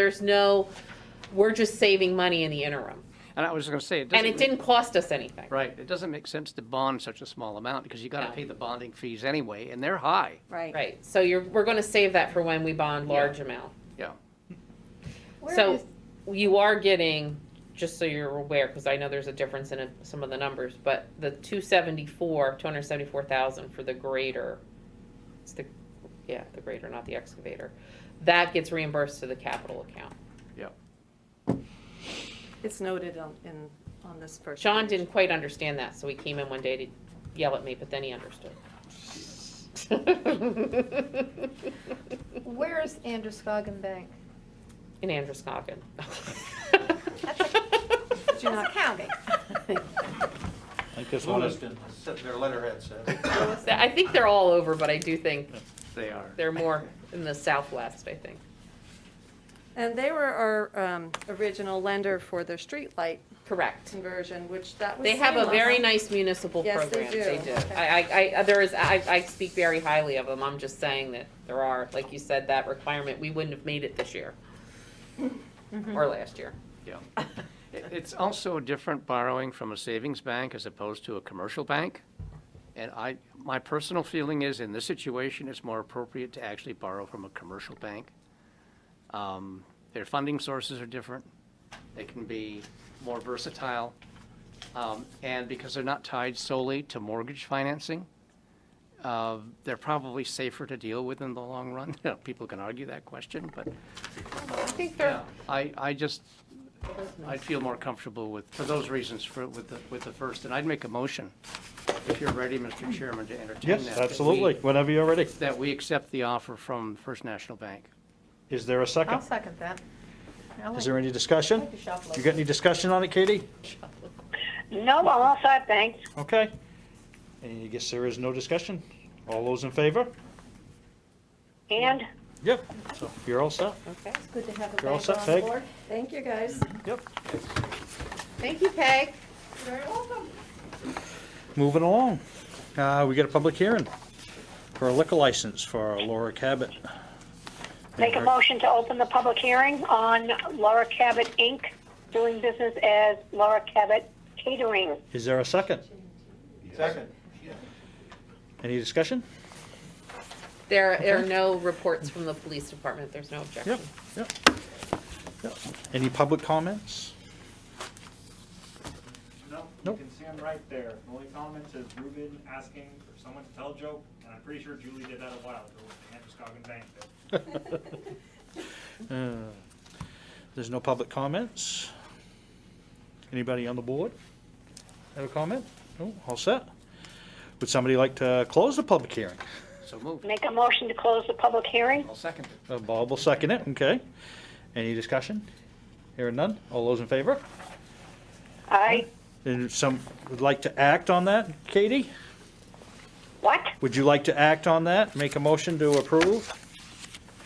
we're just saving money in the interim. And I was going to say, And it didn't cost us anything. Right, it doesn't make sense to bond such a small amount because you got to No. pay the bonding fees anyway, and they're high. Right. Right, so we're gonna save that for when we bond large amount. Yeah. So you are getting, just so you're aware, because I know there's a difference in some of the numbers, but the 274,000 for the grader, it's the grader, not the excavator, that gets reimbursed to the capital account. Yeah. It's noted on this first. John page. didn't quite understand that, so he came in one day yell at me, but then he understood. Where is Androscoggin Bank? In Androscoggin. That's accounting. I guess one is, Lewiston, their letterhead said. I think they're all over, but I do think They are. they're more in the southwest, I think. And they were our original lender for their streetlight Correct. conversion, which that was They have a seamless. very nice municipal Yes, they program. do. They do. Okay. I speak very highly of them. I'm just saying that there are, like you said, that requirement. We wouldn't have made it this year. Or last year. Yeah. It's also different borrowing from a savings bank as opposed to a commercial bank. And my personal feeling is, in this situation, it's more appropriate to actually borrow from a commercial bank. Their funding sources are different. They can be more versatile. And because they're not tied solely to mortgage financing, they're probably safer to deal with in the long run. People can argue that question, but I think they're. I'd feel more comfortable with, for those reasons, with the first. And I'd make a motion, if you're ready, Mr. Chairman, to entertain that. yes, that we- absolutely, whenever you're ready. That we accept the offer from First National Bank. Is there a I'll second? second that. Is there any discussion? like to shop You got any discussion on it, Katie? No, I'm all set, thanks. Okay. And I guess there is no discussion. All those in favor? And Yep. So you're all set? Okay. It's good to have a You're all bank set, on Peg? board. Thank you, guys. Yep. Thank you, Peg. You're very welcome. Moving along. We got a public hearing for a liquor license for Laura Cabot. make a motion to open the public hearing on Laura Cabot, Inc., doing business as Laura Cabot Catering. Is there a second? Second. Any discussion? There are no reports from the police department. There's no objection. Yep. Yep. Any public comments? No, Nope. you can see them right there. The only comment is Ruben asking for someone to tell a joke, and I'm pretty sure Julie did that a while ago with the Androscoggin Bank thing. There's no public comments. Anybody on the board have a comment? No, all set. Would somebody like to close the public hearing? So moved. Make a motion to close the public hearing. I'll second it. Bob will second it, okay. Any discussion? Hearing none? All those in favor? Aye. And some would like to act on that, Katie? What? Would you like to act on that? Make a motion to approve?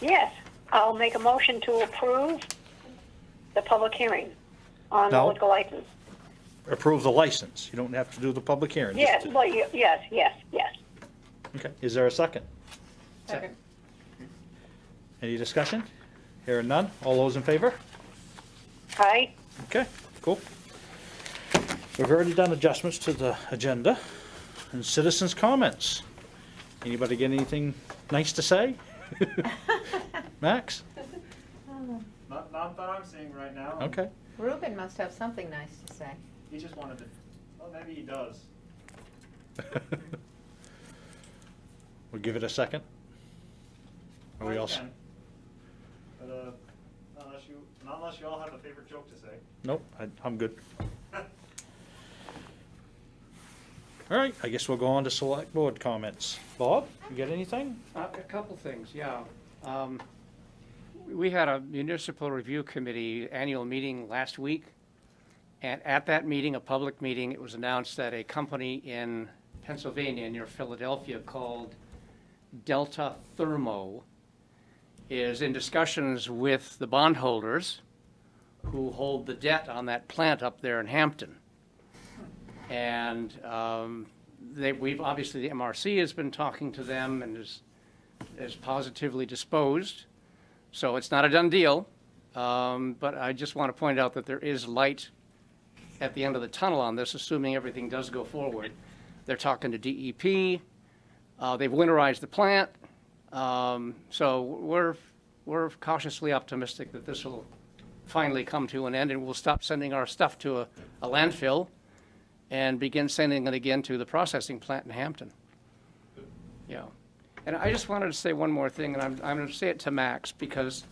Yes, I'll make a motion to approve the public hearing on the No. liquor license. Approve the license. You don't have to do the public hearing. just Yes, to- well, yes. Okay, is there a second? Second. Any discussion? Hearing none? All those in favor? Aye. Okay, cool. We've already done adjustments to the agenda and citizens' comments. Anybody get anything nice to say? Max? Not that I'm seeing right now. Okay. Ruben must have something nice to say. He just wanted to, well, maybe he does. We'll give it a second. Are we Well, all? you can. But, not unless you all have a favorite joke to say. Nope, I'm good. All right, I guess we'll go on to select board comments. Bob, you got anything? A couple things, yeah. We had a municipal review committee annual meeting last week. And at that meeting, a public meeting, it was announced that a company in Pennsylvania near Philadelphia called Delta Thermo is in discussions with the bondholders who hold the debt on that plant up there in Hampton. And we've obviously, the MRC has been talking to them and is positively disposed. So it's not a done deal, but I just want to point out that there is light at the end of the tunnel on this, assuming everything does go forward. They're talking to DEP. They've winterized the plant. So we're cautiously optimistic that this will finally come to an end and we'll stop sending our stuff to a landfill and begin sending it again to the processing plant in Hampton. Yeah. And I just wanted to say one more thing, and I'm going to say it to Max, because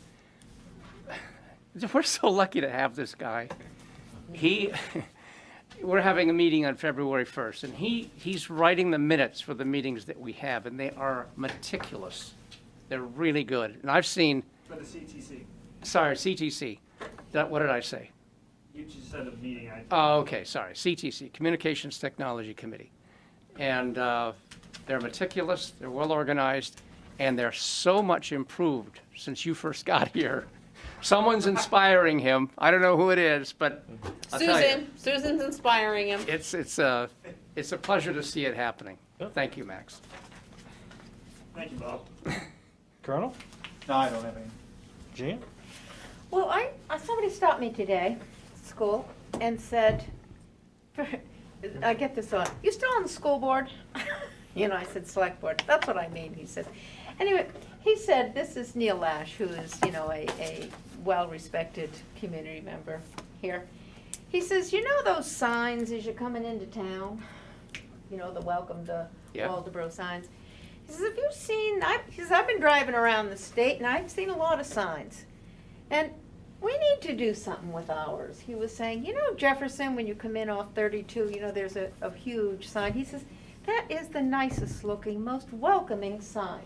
we're so lucky to have this guy. He we're having a meeting on February 1st, and he's writing the minutes for the meetings that we have, and they are meticulous. They're really good. And I've seen, For the CTC, sorry, CTC. What did I say? you just said a meeting, Oh, okay, sorry, CTC, Communications Technology Committee. And they're meticulous, they're well-organized, and they're so much improved since you first got here. Someone's inspiring him. I don't know who it is, but I'll tell you. Susan's inspiring him. It's a pleasure to see it happening. Thank you, Max. thank you, Bob. Colonel? No, I don't have any. Jan? Well, somebody stopped me today at school and said, I get this on, you still on the school board? You know, I said select board. That's what I mean, he said. Anyway, he said, this is Neil Lash, who is, you know, a well-respected community member here. He says, you know those signs as you're coming into town? You know, the welcome to Yeah. Waldeboro signs? He says, have you seen, he says, I've been driving around the state and I've seen a lot of signs. And we need to do something with ours. He was saying, you know, Jefferson, when you come in off 32, you know, there's a huge sign. He says, that is the nicest looking, most welcoming sign.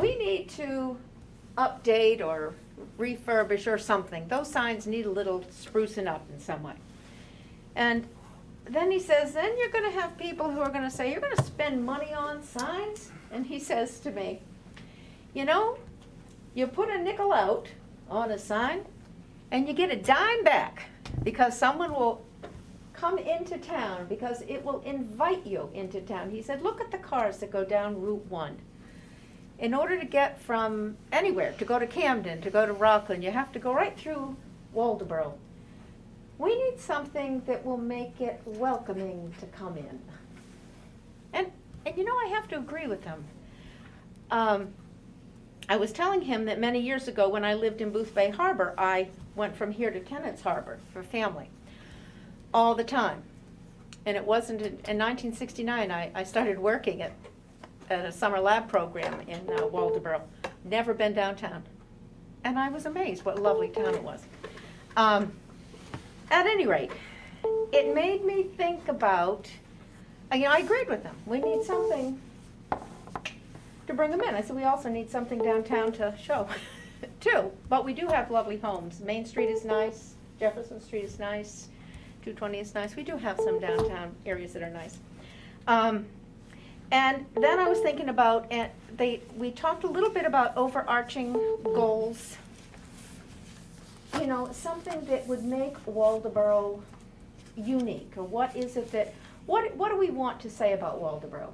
We need to update or refurbish or something. Those signs need a little sprucing up in some way. And then he says, then you're going to have people who are going to say, you're going to spend money on signs? And he says to me, you know, you put a nickel out on a sign and you get a dime back because someone will come into town, because it will invite you into town. He said, look at the cars that go down Route 1. In order to get from anywhere, to go to Camden, to go to Rockland, you have to go right through Waldeboro. We need something that will make it welcoming to come in. And you know, I have to agree with him. I was telling him that many years ago when I lived in Booth Bay Harbor, I went from here to Tennant's Harbor for family all the time. And it wasn't in 1969, I started working at a summer lab program in Waldeboro. Never been downtown. And I was amazed what a lovely town it was. At any rate, it made me think about, you know, I agreed with them. We need something to bring them in. I said, we also need something downtown to show, too. But we do have lovely homes. Main Street is nice. Jefferson Street is nice. 220 is nice. We do have some downtown areas that are nice. And then I was thinking about, we talked a little bit about overarching goals. You know, something that would make Waldeboro unique, or what is it that, what do we want to say about Waldeboro?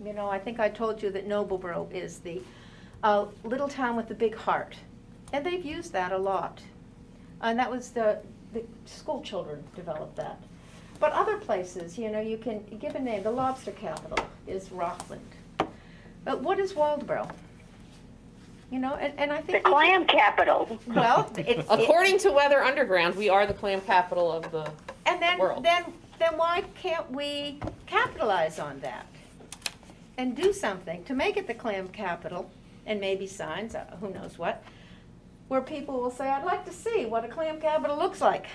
You know, I think I told you that Nobleboro is the little town with the big heart. And they've used that a lot. And that was the school children developed that. But other places, you know, you can give a name. The lobster capital is Rockland. But what is Waldeboro? You know, and I think The clam capital. well, According to Weather Underground, we are the clam capital of the and then world. then why can't we capitalize on that and do something to make it the clam capital, and maybe signs, who knows what, where people will say, I'd like to see what a clam capital looks like.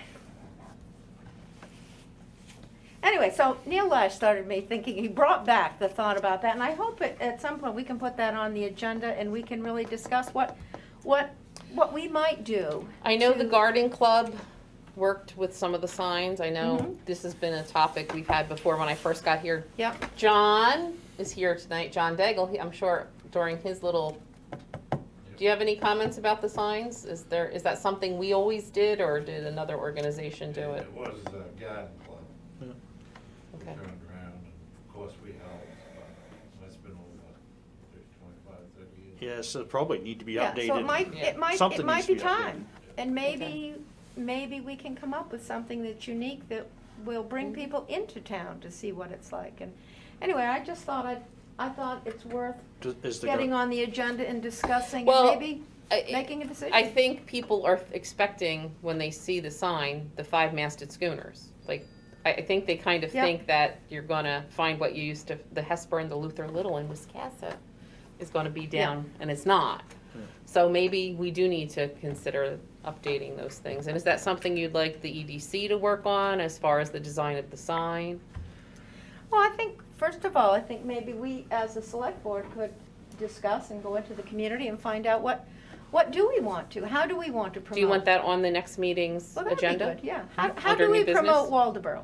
Anyway, so Neil Lash started me thinking, he brought back the thought about that, and I hope at some point we can put that on the agenda and we can really discuss what we might do. I know to- the garden club worked with some of the signs. I know Mhm. this has been a topic we've had before when I first got here. Yep. John is here tonight, John Daigle. I'm sure during his little, do you have any comments about the signs? Is that something we always did, or did another organization do it? It was a garden club. Okay. Turned around, and of course we helped, but it's been over 25, 30 years. Yes, it probably need to be Yeah, updated. so Something it might needs be to be time, updated. and maybe we can come up with something that's unique that will bring people into town to see what it's like. And anyway, I just thought I thought it's worth Is the getting on the agenda and discussing, Well, and maybe making a decision. I think people are expecting, when they see the sign, the 5-masted schooners. Like, I think they kind of Yep. think that you're gonna find what you used to, the Hesper, the Luther Little in Wiscasset is gonna be down, and it's not. So maybe we do need to consider updating those things. And is that something you'd like the EDC to work on as far as the design of the sign? Well, I think, first of all, I think maybe we, as a select board, could discuss and go into the community and find out what do we want to, how do we want to promote? Do you want that on the next meeting's Well, that'd be agenda? good, yeah. How Under do we new business? promote Waldeboro?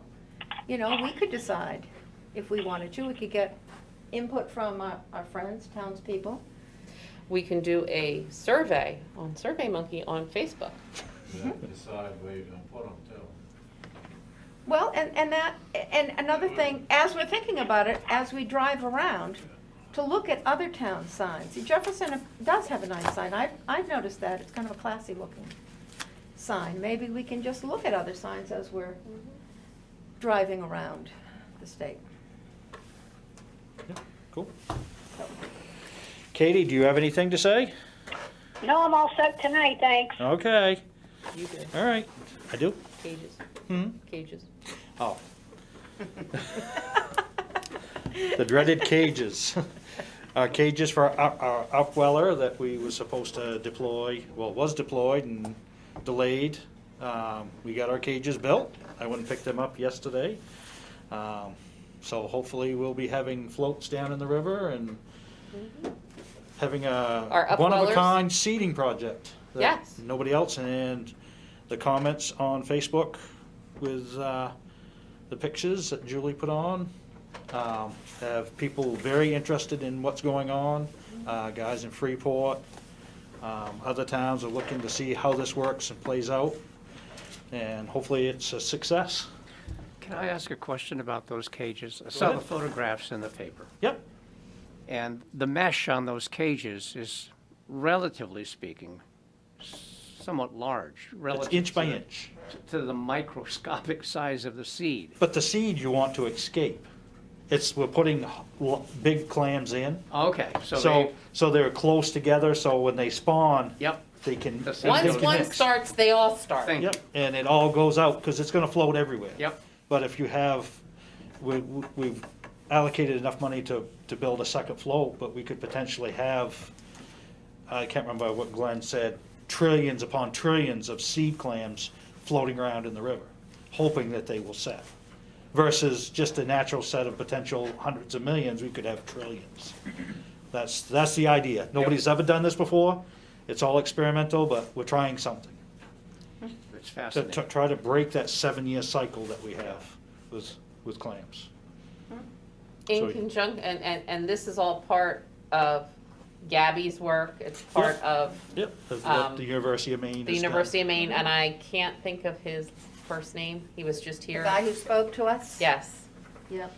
You know, we could decide if we wanted to. We could get input from our friends, townspeople. We can do a survey on SurveyMonkey on Facebook. You have to decide where you're gonna put them too. Well, and another thing, as we're thinking about it, as we drive around, to look at other town signs. See, Jefferson does have a nice sign. I've noticed that. It's kind of a classy looking sign. Maybe we can just look at other signs as we're driving around the state. Yeah, cool. Katie, do you have anything to say? No, I'm all set tonight, thanks. Okay, You did. all right. I do? Cages. Hmm? Cages. Oh. The dreaded cages. Cages for our upweller that we were supposed to deploy, well, it was deployed and delayed. We got our cages built. I went and picked them up yesterday. So hopefully we'll be having floats down in the river and having Our a upwellers? one-of-a-kind seeding project. that Yes. Nobody else, and the comments on Facebook with the pictures that Julie put on have people very interested in what's going on. Guys in Freeport, other towns are looking to see how this works and plays out, and hopefully it's a success. Can I ask a question about those cages? I saw the photographs in the paper. Yep. And the mesh on those cages is, relatively speaking, somewhat large. It's relative inch by to the- inch. To the microscopic size of the seed. But the seed you want to escape. We're putting big clams in, Okay, so so they're close together, so when they spawn, yep, they can. The seed they Once goes can one mix. starts, they all start. Thank you. Yep, and it all goes out, because it's gonna float everywhere. Yep. But if you have, we've allocated enough money to build a second float, but we could potentially have, I can't remember what Glenn said, trillions upon trillions of seed clams floating around in the river, hoping that they will set. Versus just a natural set of potential hundreds of millions, we could have trillions. That's the idea. Nobody's ever done this before. It's all experimental, but we're trying something. It's To fascinating. try to break that 7-year cycle that we have with clams. In So- conjunction, and this is all part of Gabby's work. It's part of Yep, that's what Um, the University of Maine the has done. University of Maine, and I can't think of his first name. He was just The here. guy who spoke to us? Yes, Yep.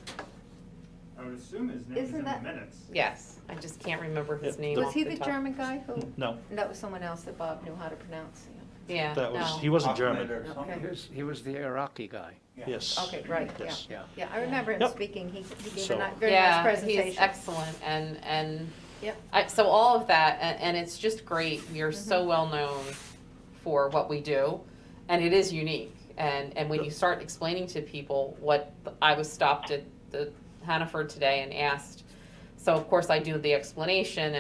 I would assume his name is Isn't in the that- minutes. yes. I just can't remember his Yep. name Was off he the top. German guy who? No, That was someone else that Bob knew how to pronounce. Yeah, that was, no. he wasn't German. Okay. He was the Iraqi guy. Yes. Okay, right, yeah. Yes. Yeah. Yeah, I remember him Yep. speaking. He gave So- a very nice Yeah, presentation. he's excellent, and Yep. so all of that, and it's just great. We are so well known for what we do, and it is unique. And when you start explaining to people what, I was stopped at the Hannaford today and asked, so of course I do the explanation,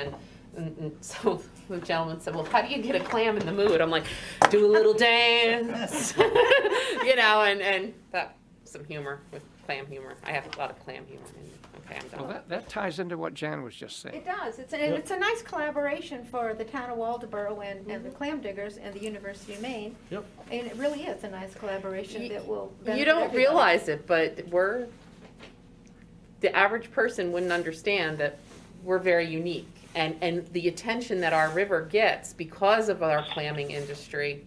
and so the gentleman said, well, how do you get a clam in the mood? I'm like, do a little dance, and that, some humor with clam humor. I have a lot of clam humor in me. Okay, I'm Well, done. that ties into what Jan was just saying. It does. It's a nice collaboration for the town of Waldeboro and the clam diggers and the University of Maine. Yep. And it really is a nice collaboration You- that will You benefit don't everybody. realize it, but the average person wouldn't understand that we're very unique. And the attention that our river gets because of our clamming industry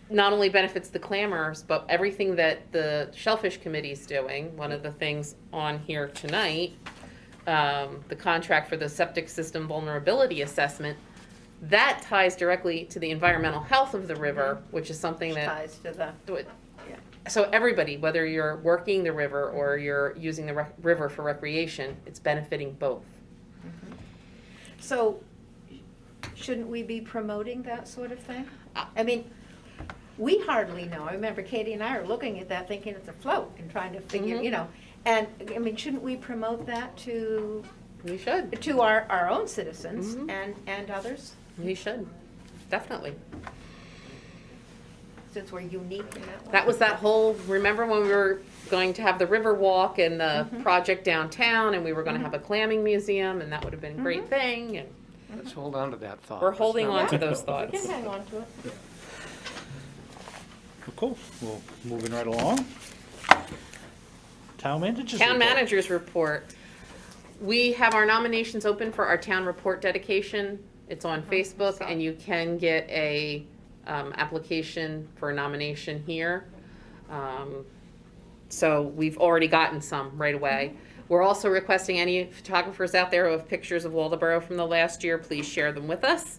not only benefits the clammers, but everything that the Shellfish Committee's doing. One of the things on here tonight, the contract for the septic system vulnerability assessment, that ties directly to the environmental health of the river, which is something Which that ties to the, so everybody, whether you're working the river or you're using the river for recreation, it's benefiting both. so shouldn't we be promoting that sort of thing? I mean, we hardly know. I remember Katie and I are looking at that thinking it's a float and trying to figure, Mhm. and I mean, shouldn't we promote that to We should. our own citizens Mhm. and others? We should. Definitely. since we're unique in that way. That was that whole, remember when we were going to have the river walk and the Mm-hmm. project downtown, and we were gonna have a clamming museum, and that would have been a great Mm-hmm. thing, and Let's hold on to that thought. we're Let's holding not- on to those We thoughts. can hang on to it. Cool, well, moving right along. Town managers Town report. managers report. We have our nominations open for our town report dedication. It's on Facebook, and you can get a application for a nomination here. So we've already gotten some right away. We're also requesting any photographers out there who have pictures of Waldeboro from the last year, please share them with us.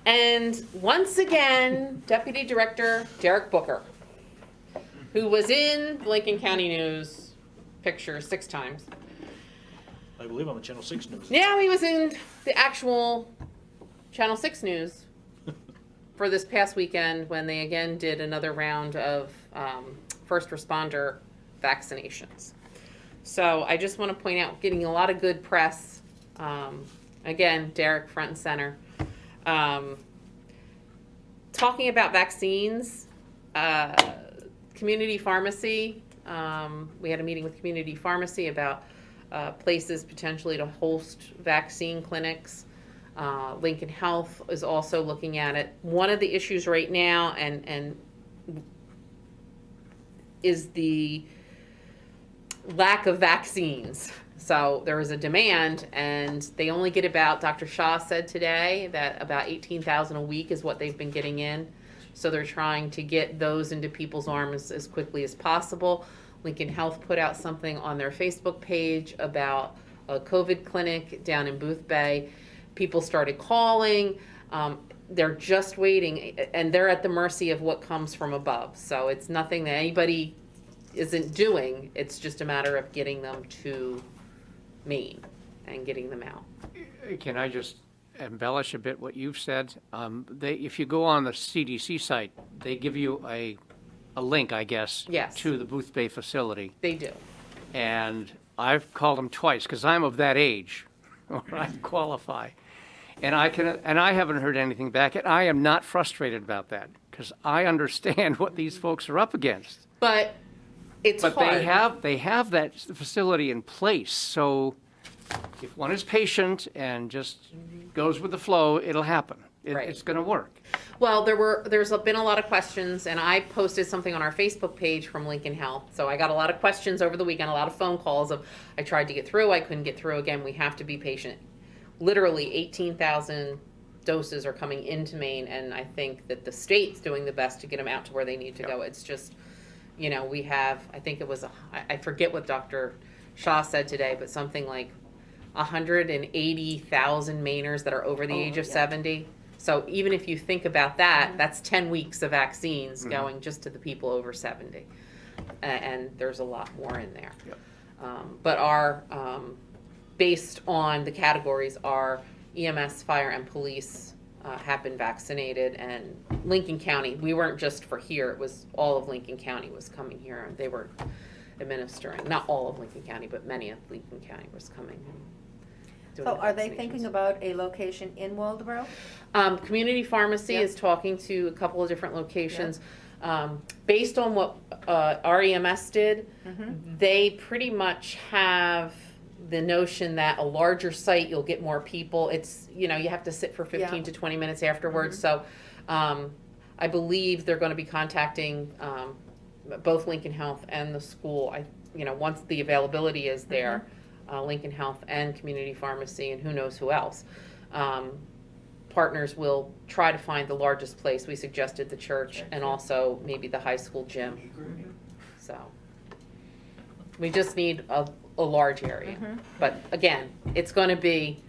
And once again, Deputy Director Derek Booker, who was in Lincoln County News picture 6 times. I believe on the Channel 6 news. Now he was in the actual Channel 6 News for this past weekend when they again did another round of first responder vaccinations. So I just want to point out, getting a lot of good press. Again, Derek front and center. Talking about vaccines, community pharmacy, we had a meeting with community pharmacy about places potentially to host vaccine clinics. Lincoln Health is also looking at it. One of the issues right now and is the lack of vaccines. So there is a demand, and they only get about, Dr. Shaw said today, that about 18,000 a week is what they've been getting in. So they're trying to get those into people's arms as quickly as possible. Lincoln Health put out something on their Facebook page about a COVID clinic down in Booth Bay. People started calling. They're just waiting, and they're at the mercy of what comes from above. So it's nothing that anybody isn't doing. It's just a matter of getting them to Maine and getting them out. Can I just embellish a bit what you've said? If you go on the CDC site, they give you a link, I guess, Yes. to the Booth Bay facility. They do. And I've called them twice because I'm of that age, or I qualify. And I haven't heard anything back. And I am not frustrated about that because I understand what these folks are up against. But it's But hard. they have that facility in place, so if one is patient and just goes with the flow, it'll happen. Right. It's gonna work. Well, there's been a lot of questions, and I posted something on our Facebook page from Lincoln Health. So I got a lot of questions over the weekend, a lot of phone calls of, I tried to get through, I couldn't get through. Again, we have to be patient. Literally 18,000 doses are coming into Maine, and I think that the state's doing the best to get them out to where they need to go. It's just, we have, I think it was, I forget what Dr. Shaw said today, but something like 180,000 Mainers that are over the age of 70. So even if you think about that, that's 10 weeks of vaccines going just to the people over 70. And there's a lot more in there. Yep. But our, based on the categories, our EMS, fire, and police have been vaccinated. And Lincoln County, we weren't just for here, it was all of Lincoln County was coming here. And they were administering, not all of Lincoln County, but many of Lincoln County was coming and doing So the are they vaccinations. thinking about a location in Waldeboro? Community pharmacy Yep. is talking to a couple of different locations. Based on what our EMS did, they pretty much have the notion that a larger site, you'll get more people. It's, you have to sit for 15 Yeah. to 20 minutes afterwards. So I believe they're going to be contacting both Lincoln Health and the school. Once the availability is there, Lincoln Health and Community Pharmacy, and who knows who else. Partners will try to find the largest place. We suggested the church and also maybe the high school gym. So we just need a large area. But again, it's going to be,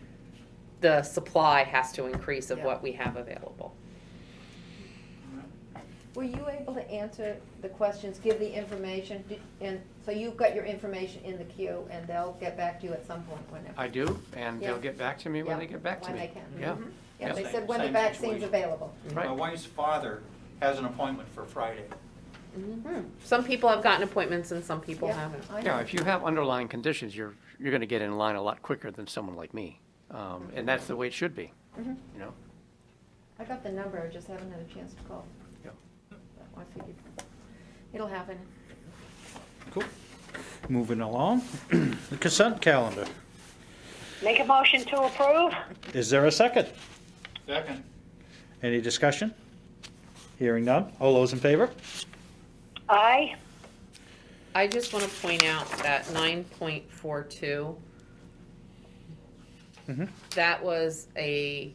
the supply has to increase of Yeah. what we have available. Were you able to answer the questions, give the information, and so you've got your information in the queue, and they'll get back to you at some point whenever? I do, and they'll Yeah. get back to me when Yeah, they get back to me. When they can. Yeah. Mhm. Yeah, Yeah. they Same- said when the same vaccine's situation. available. Right. My wife's father has an appointment for Friday. Some people have gotten appointments and some people Yeah, haven't. I Yeah, know. if you have underlying conditions, you're gonna get in line a lot quicker than someone like me. And that's the way it should be, Mhm. you know? I got the number, I just haven't had a chance to call. Yeah. But I figured it'll happen. Cool. Moving along, the consent calendar. Make a motion to approve? Is there a second? Second. Any discussion? Hearing none. All those in favor? Aye. I just want to point out that 9.42, Mhm. that was a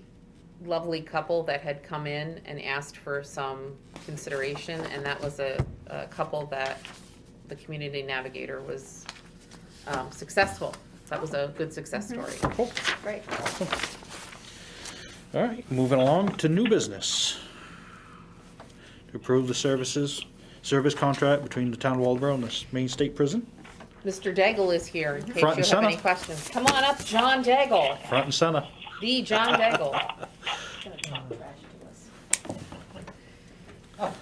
lovely couple that had come in and asked for some consideration, and that was a couple that the community navigator was successful. That was a good success story. Cool. Great. All right, moving along to new business. To approve the service contract between the town of Waldeboro and the Maine State Prison. Mr. Daigle is here in case Front you and have any center. questions. Come on up, John Daigle, Front and center. the John Daigle. Gonna talk trash to us.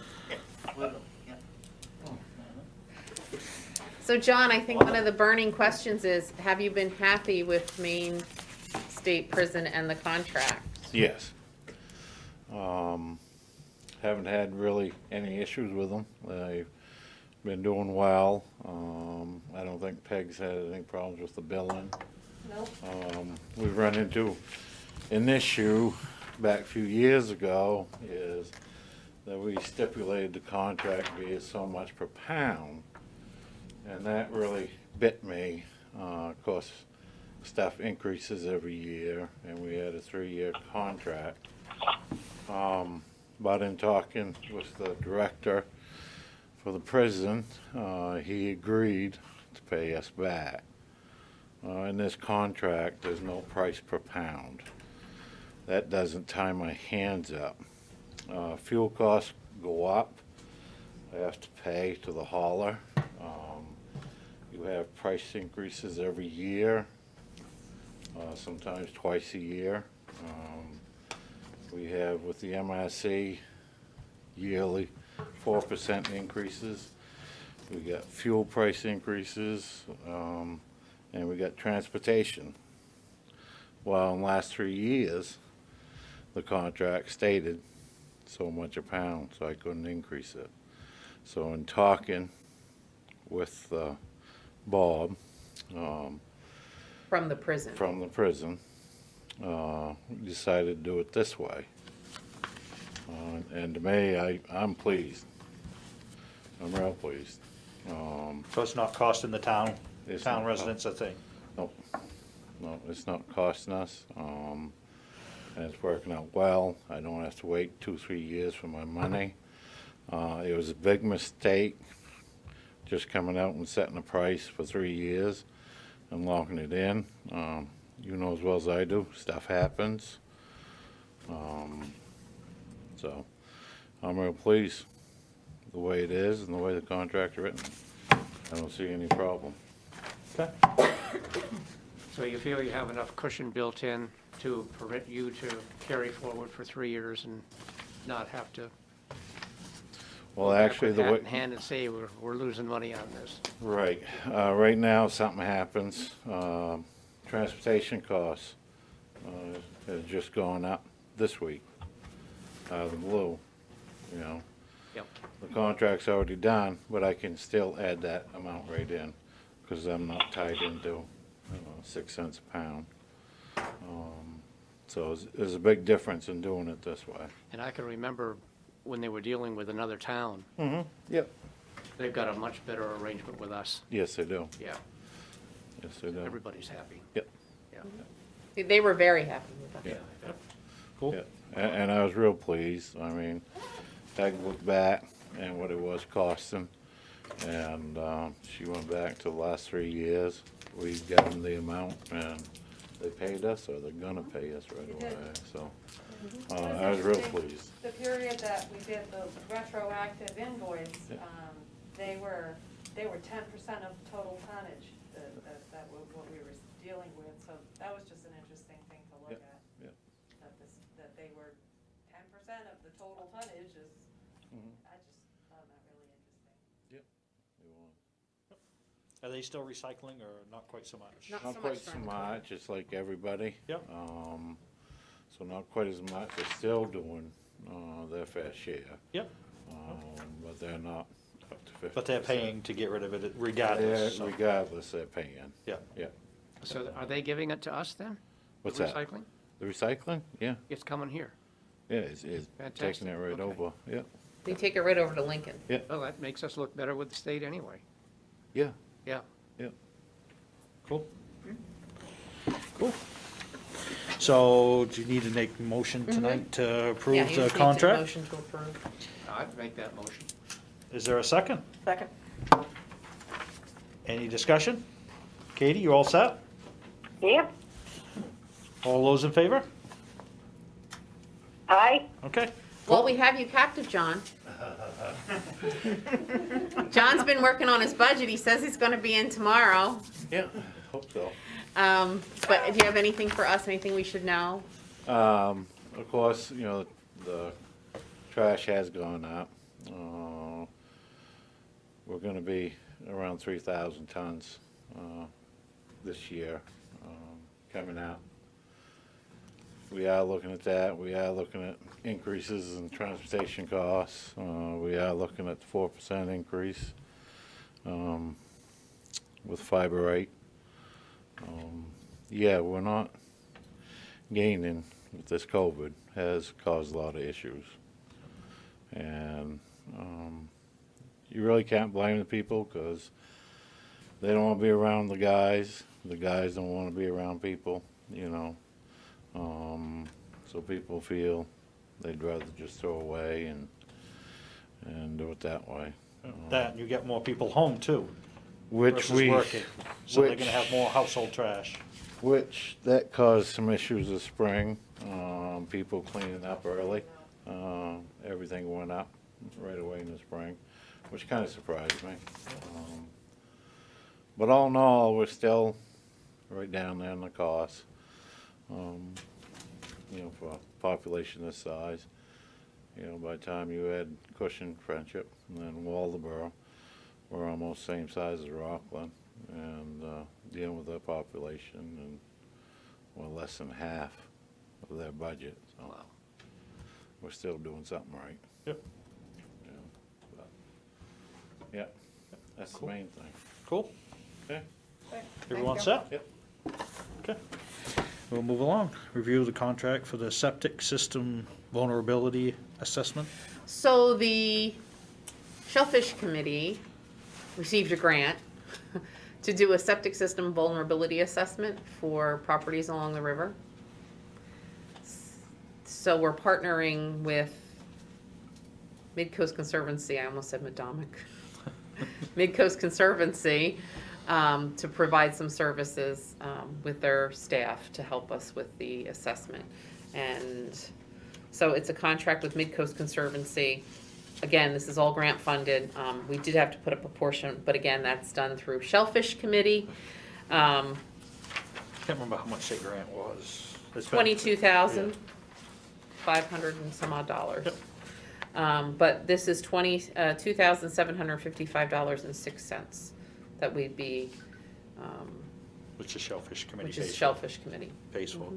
So John, I think one of the burning questions is, have you been happy with Maine State Prison and the contract? Yes. Haven't had really any issues with them. They've been doing well. I don't think Peg's had any problems with the billing. Nope. We've run into an issue back a few years ago is that we stipulated the contract be so much per pound. And that really bit me. Of course, stuff increases every year, and we had a 3-year contract. But in talking with the director for the prison, he agreed to pay us back. In this contract, there's no price per pound. That doesn't tie my hands up. Fuel costs go up. I have to pay to the hauler. You have price increases every year, sometimes twice a year. We have with the MRC yearly 4% increases. We got fuel price increases, and we got transportation. Well, in the last 3 years, the contract stated so much a pound, so I couldn't increase it. So in talking with Bob From the prison? from the prison, we decided to do it this way. And to me, I'm pleased. I'm real pleased. So it's not costing the town It's not residents a thing? No, it's not costing us, and it's working out well. I don't have to wait 2-3 years for my money. It was a big mistake, just coming out and setting a price for 3 years and locking it in. You know as well as I do, stuff happens. So I'm real pleased the way it is and the way the contract's written. I don't see any problem. Okay. So you feel you have enough cushion built in to permit you to carry forward for 3 years and not have to Well, go back actually, with the hat way. in hand and say we're losing money on this? Right. Right now, something happens. Transportation costs has just gone up this week out of the blue, you know. Yep. The contract's already done, but I can still add that amount right in because I'm not tied into 6 cents a pound. So there's a big difference in doing it this way. And I can remember when they were dealing with another town, Yep. they've got a much better arrangement with us. Yes, they do. Yeah, Yes, they do. everybody's happy. Yep. Yeah. They were very happy with that. Yeah. Cool. Yeah, and I was real pleased. I mean, I looked back and what it was costing, and she went back to the last 3 years. We got them the amount, and they paid us, or they're gonna pay us right They away. did. So I was real pleased. The period that we did the retroactive invoice, Yeah. they were 10% of total tonnage, that was what we were dealing with, so that was just an interesting thing to look Yeah, at. yeah. That they were 10% of the total tonnage is, Mhm. I just found that really interesting. They won. Are they still recycling or not quite so much? Not Not so quite much so during the much, it's like everybody. Yep. So not quite as much. They're still doing their fair share. Yep. But but they're not up to 50%. But they're paying to get rid of it regardless. so- Regardless, they're paying. Yeah. Yeah. So are they giving it to us then? What's The that? Recycling? The recycling? Yeah, It's coming here. yeah, it's taking Fantastic, it right okay. over, yeah, They take it right over to Lincoln. Well, that makes us look better with the state anyway. yeah, Yeah. yeah. Cool. Cool. So do you need to make a motion tonight to Yeah, approve you the just need to contract? motion to approve. I'd make that motion. Is there a second? Second. Any discussion? Katie, you all set? Yep. All those in favor? Aye. Okay. Well, we have you captive, John. John's been working on his budget. He says he's gonna be in tomorrow. Yeah, hope so. But do you have anything for us, anything we should know? Of course, the trash has gone up. We're gonna be around 3,000 tons, this year, coming out. We are looking at that. We are looking at increases in transportation costs. We are looking at the 4% increase, with fiber rate. Yeah, we're not gaining with this COVID, has caused a lot of issues. And you really can't blame the people because they don't want to be around the guys don't want to be around people, so people feel they'd rather just throw away and do it that way. That, and you get more people home too, Which versus we, working. So they're which- gonna have more household trash. Which, that caused some issues this spring, people cleaning up early. Everything went up right away in the spring, which kind of surprised me. But all in all, we're still right down there in the cost. For a population this size, by the time you add Cushing, Friendship, and then Waldoboro, we're almost same size as Rockland, and dealing with their population, and we're less than half of their budget, so Wow. we're still doing something right. Yep. But, yeah, that's the Cool. main thing. Cool. Okay. Everyone you. set? Yep. Okay. We'll move along. Review the contract for the septic system vulnerability assessment. So the Shellfish Committee received a grant to do a septic system vulnerability assessment for properties along the river. So we're partnering with Mid-Coast Conservancy, I almost said Madomic. Mid-Coast Conservancy, to provide some services with their staff to help us with the assessment. And so it's a contract with Mid-Coast Conservancy. Again, this is all grant funded. We did have to put up a portion, but again, that's done through Shellfish Committee. Can't remember how much the grant was. It's been- 22,500 and some odd dollars. But this is $2,755.06 that we'd be, Which is Shellfish Committee which is pays for. Shellfish Committee. Pays for.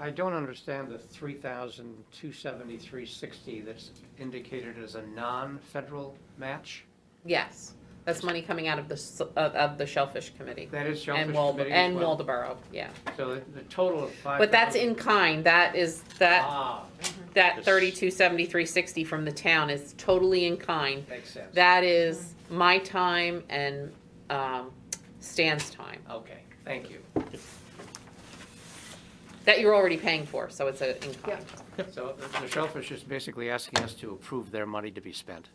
I don't understand the 3,273.60 that's indicated as a non-federal match. Yes, that's money coming out of the Shellfish Committee. That is Shellfish And Committee as well? Waldoboro, yeah. So the total of 5,000. But that's in kind, that Ah, Yes. 3273.60 from the town is totally in kind. makes sense. That is my time and Stan's time, Okay, thank you. that you're already paying for, so it's in kind. So the Shellfish is basically asking us to approve their money to be spent.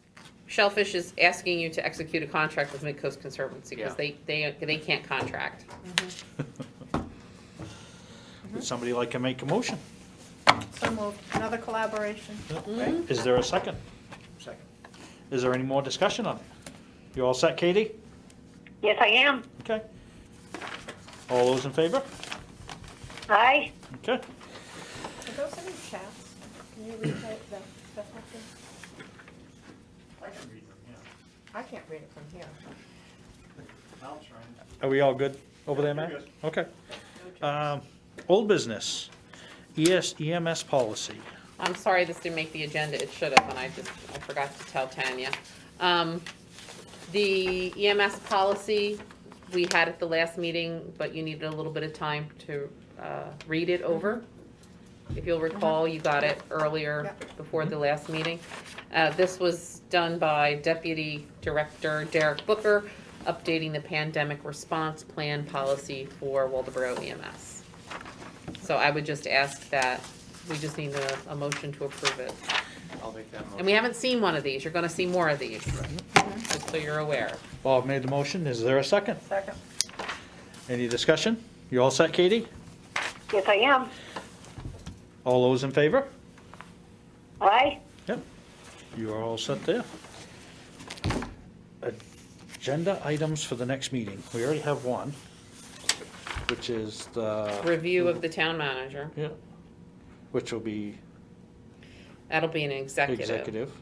Shellfish is asking you to execute a contract with Mid-Coast Conservancy, because Yeah. they can't contract. Would somebody like to make a motion? So moved. Another collaboration. Is there a second? Second. Is there any more discussion on it? You all set, Katie? Yes, I am. Okay. All those in favor? Aye. Okay. Are those any chats? Can you read that stuff up there? I can read them, yeah. I can't read it from here. I'll try. Are we all good over there, You're Matt? good. Okay. Old business, EMS policy. I'm sorry this didn't make the agenda, it should have, and I forgot to tell Tanya. The EMS policy, we had at the last meeting, but you needed a little bit of time to read it over. If you'll recall, you got it earlier before the last meeting. This was done by Deputy Director Derek Booker, updating the pandemic response plan policy for Waldeboro EMS. So I would just ask that, we just need a motion to approve it. I'll make that motion. And we haven't seen one of these, you're gonna see more of these, just so you're aware. Bob made the motion, is there a second? Second. Any discussion? You all set, Katie? Yes, I am. All those in favor? Aye. Yep. You are all set there. Agenda items for the next meeting. We already have one, which is the. Review of the town manager, Yeah. Which will be that'll be an executive. executive.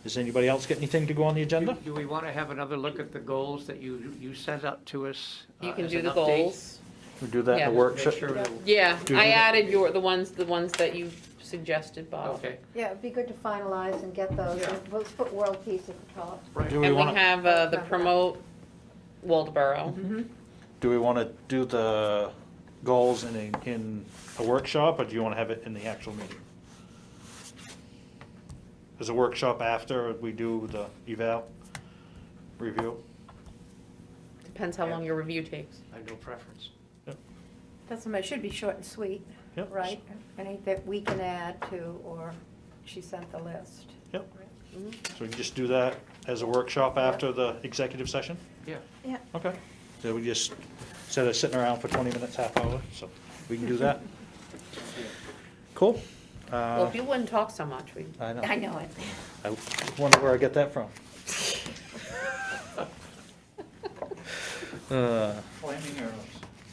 Does anybody else get anything to go on the agenda? Do we want to have another look at the goals that you sent up to us? You can as do an the update? goals. We do that in Yeah. the Make workshop. sure that- Yeah, Do I you- added the ones that you suggested, Bob. Okay. Yeah, it'd be good to finalize and get those. Yeah. We'll put world peace at the top. Right. Do we And we want to, have the promote Waldeboro. do we want to do the goals in a workshop, or do you want to have it in the actual meeting? Is a workshop after we do the eval review? Depends how long your review takes. I have no preference. Doesn't matter, it should be short and sweet, Yep. right? Any that we can add to, or she sent the list. Yep. So we can just do that as a workshop after the executive session? Yeah. Yeah. Okay. So we just, instead of sitting around for 20 minutes, half hour, so we can do that. Cool. Well, if you wouldn't talk so much, we. I know. I know it. I wonder where I get that from. Flaming arrows.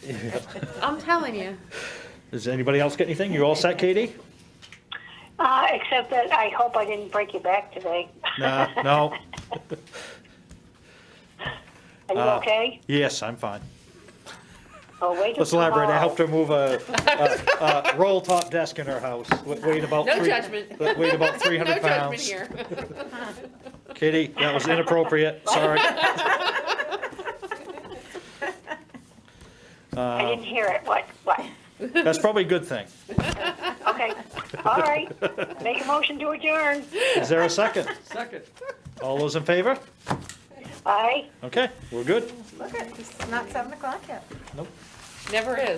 Yeah. I'm telling you. Does anybody else get anything? You all set, Katie? Except that I hope I didn't break your back today. Nah, no. Are you okay? Yes, I'm fine. Oh, wait till Let's elaborate. I tomorrow. helped her move a roll top desk in her house. Weighed about No three- judgment. Weighed about 300 No pounds. judgment here. Katie, that was inappropriate. Sorry. I didn't hear it. What? That's probably a good thing. Okay. All right. Make a motion to adjourn. Is there a second? Second. All those in favor? Aye. Okay, we're good. Look, it's not 7 o'clock yet. Never is.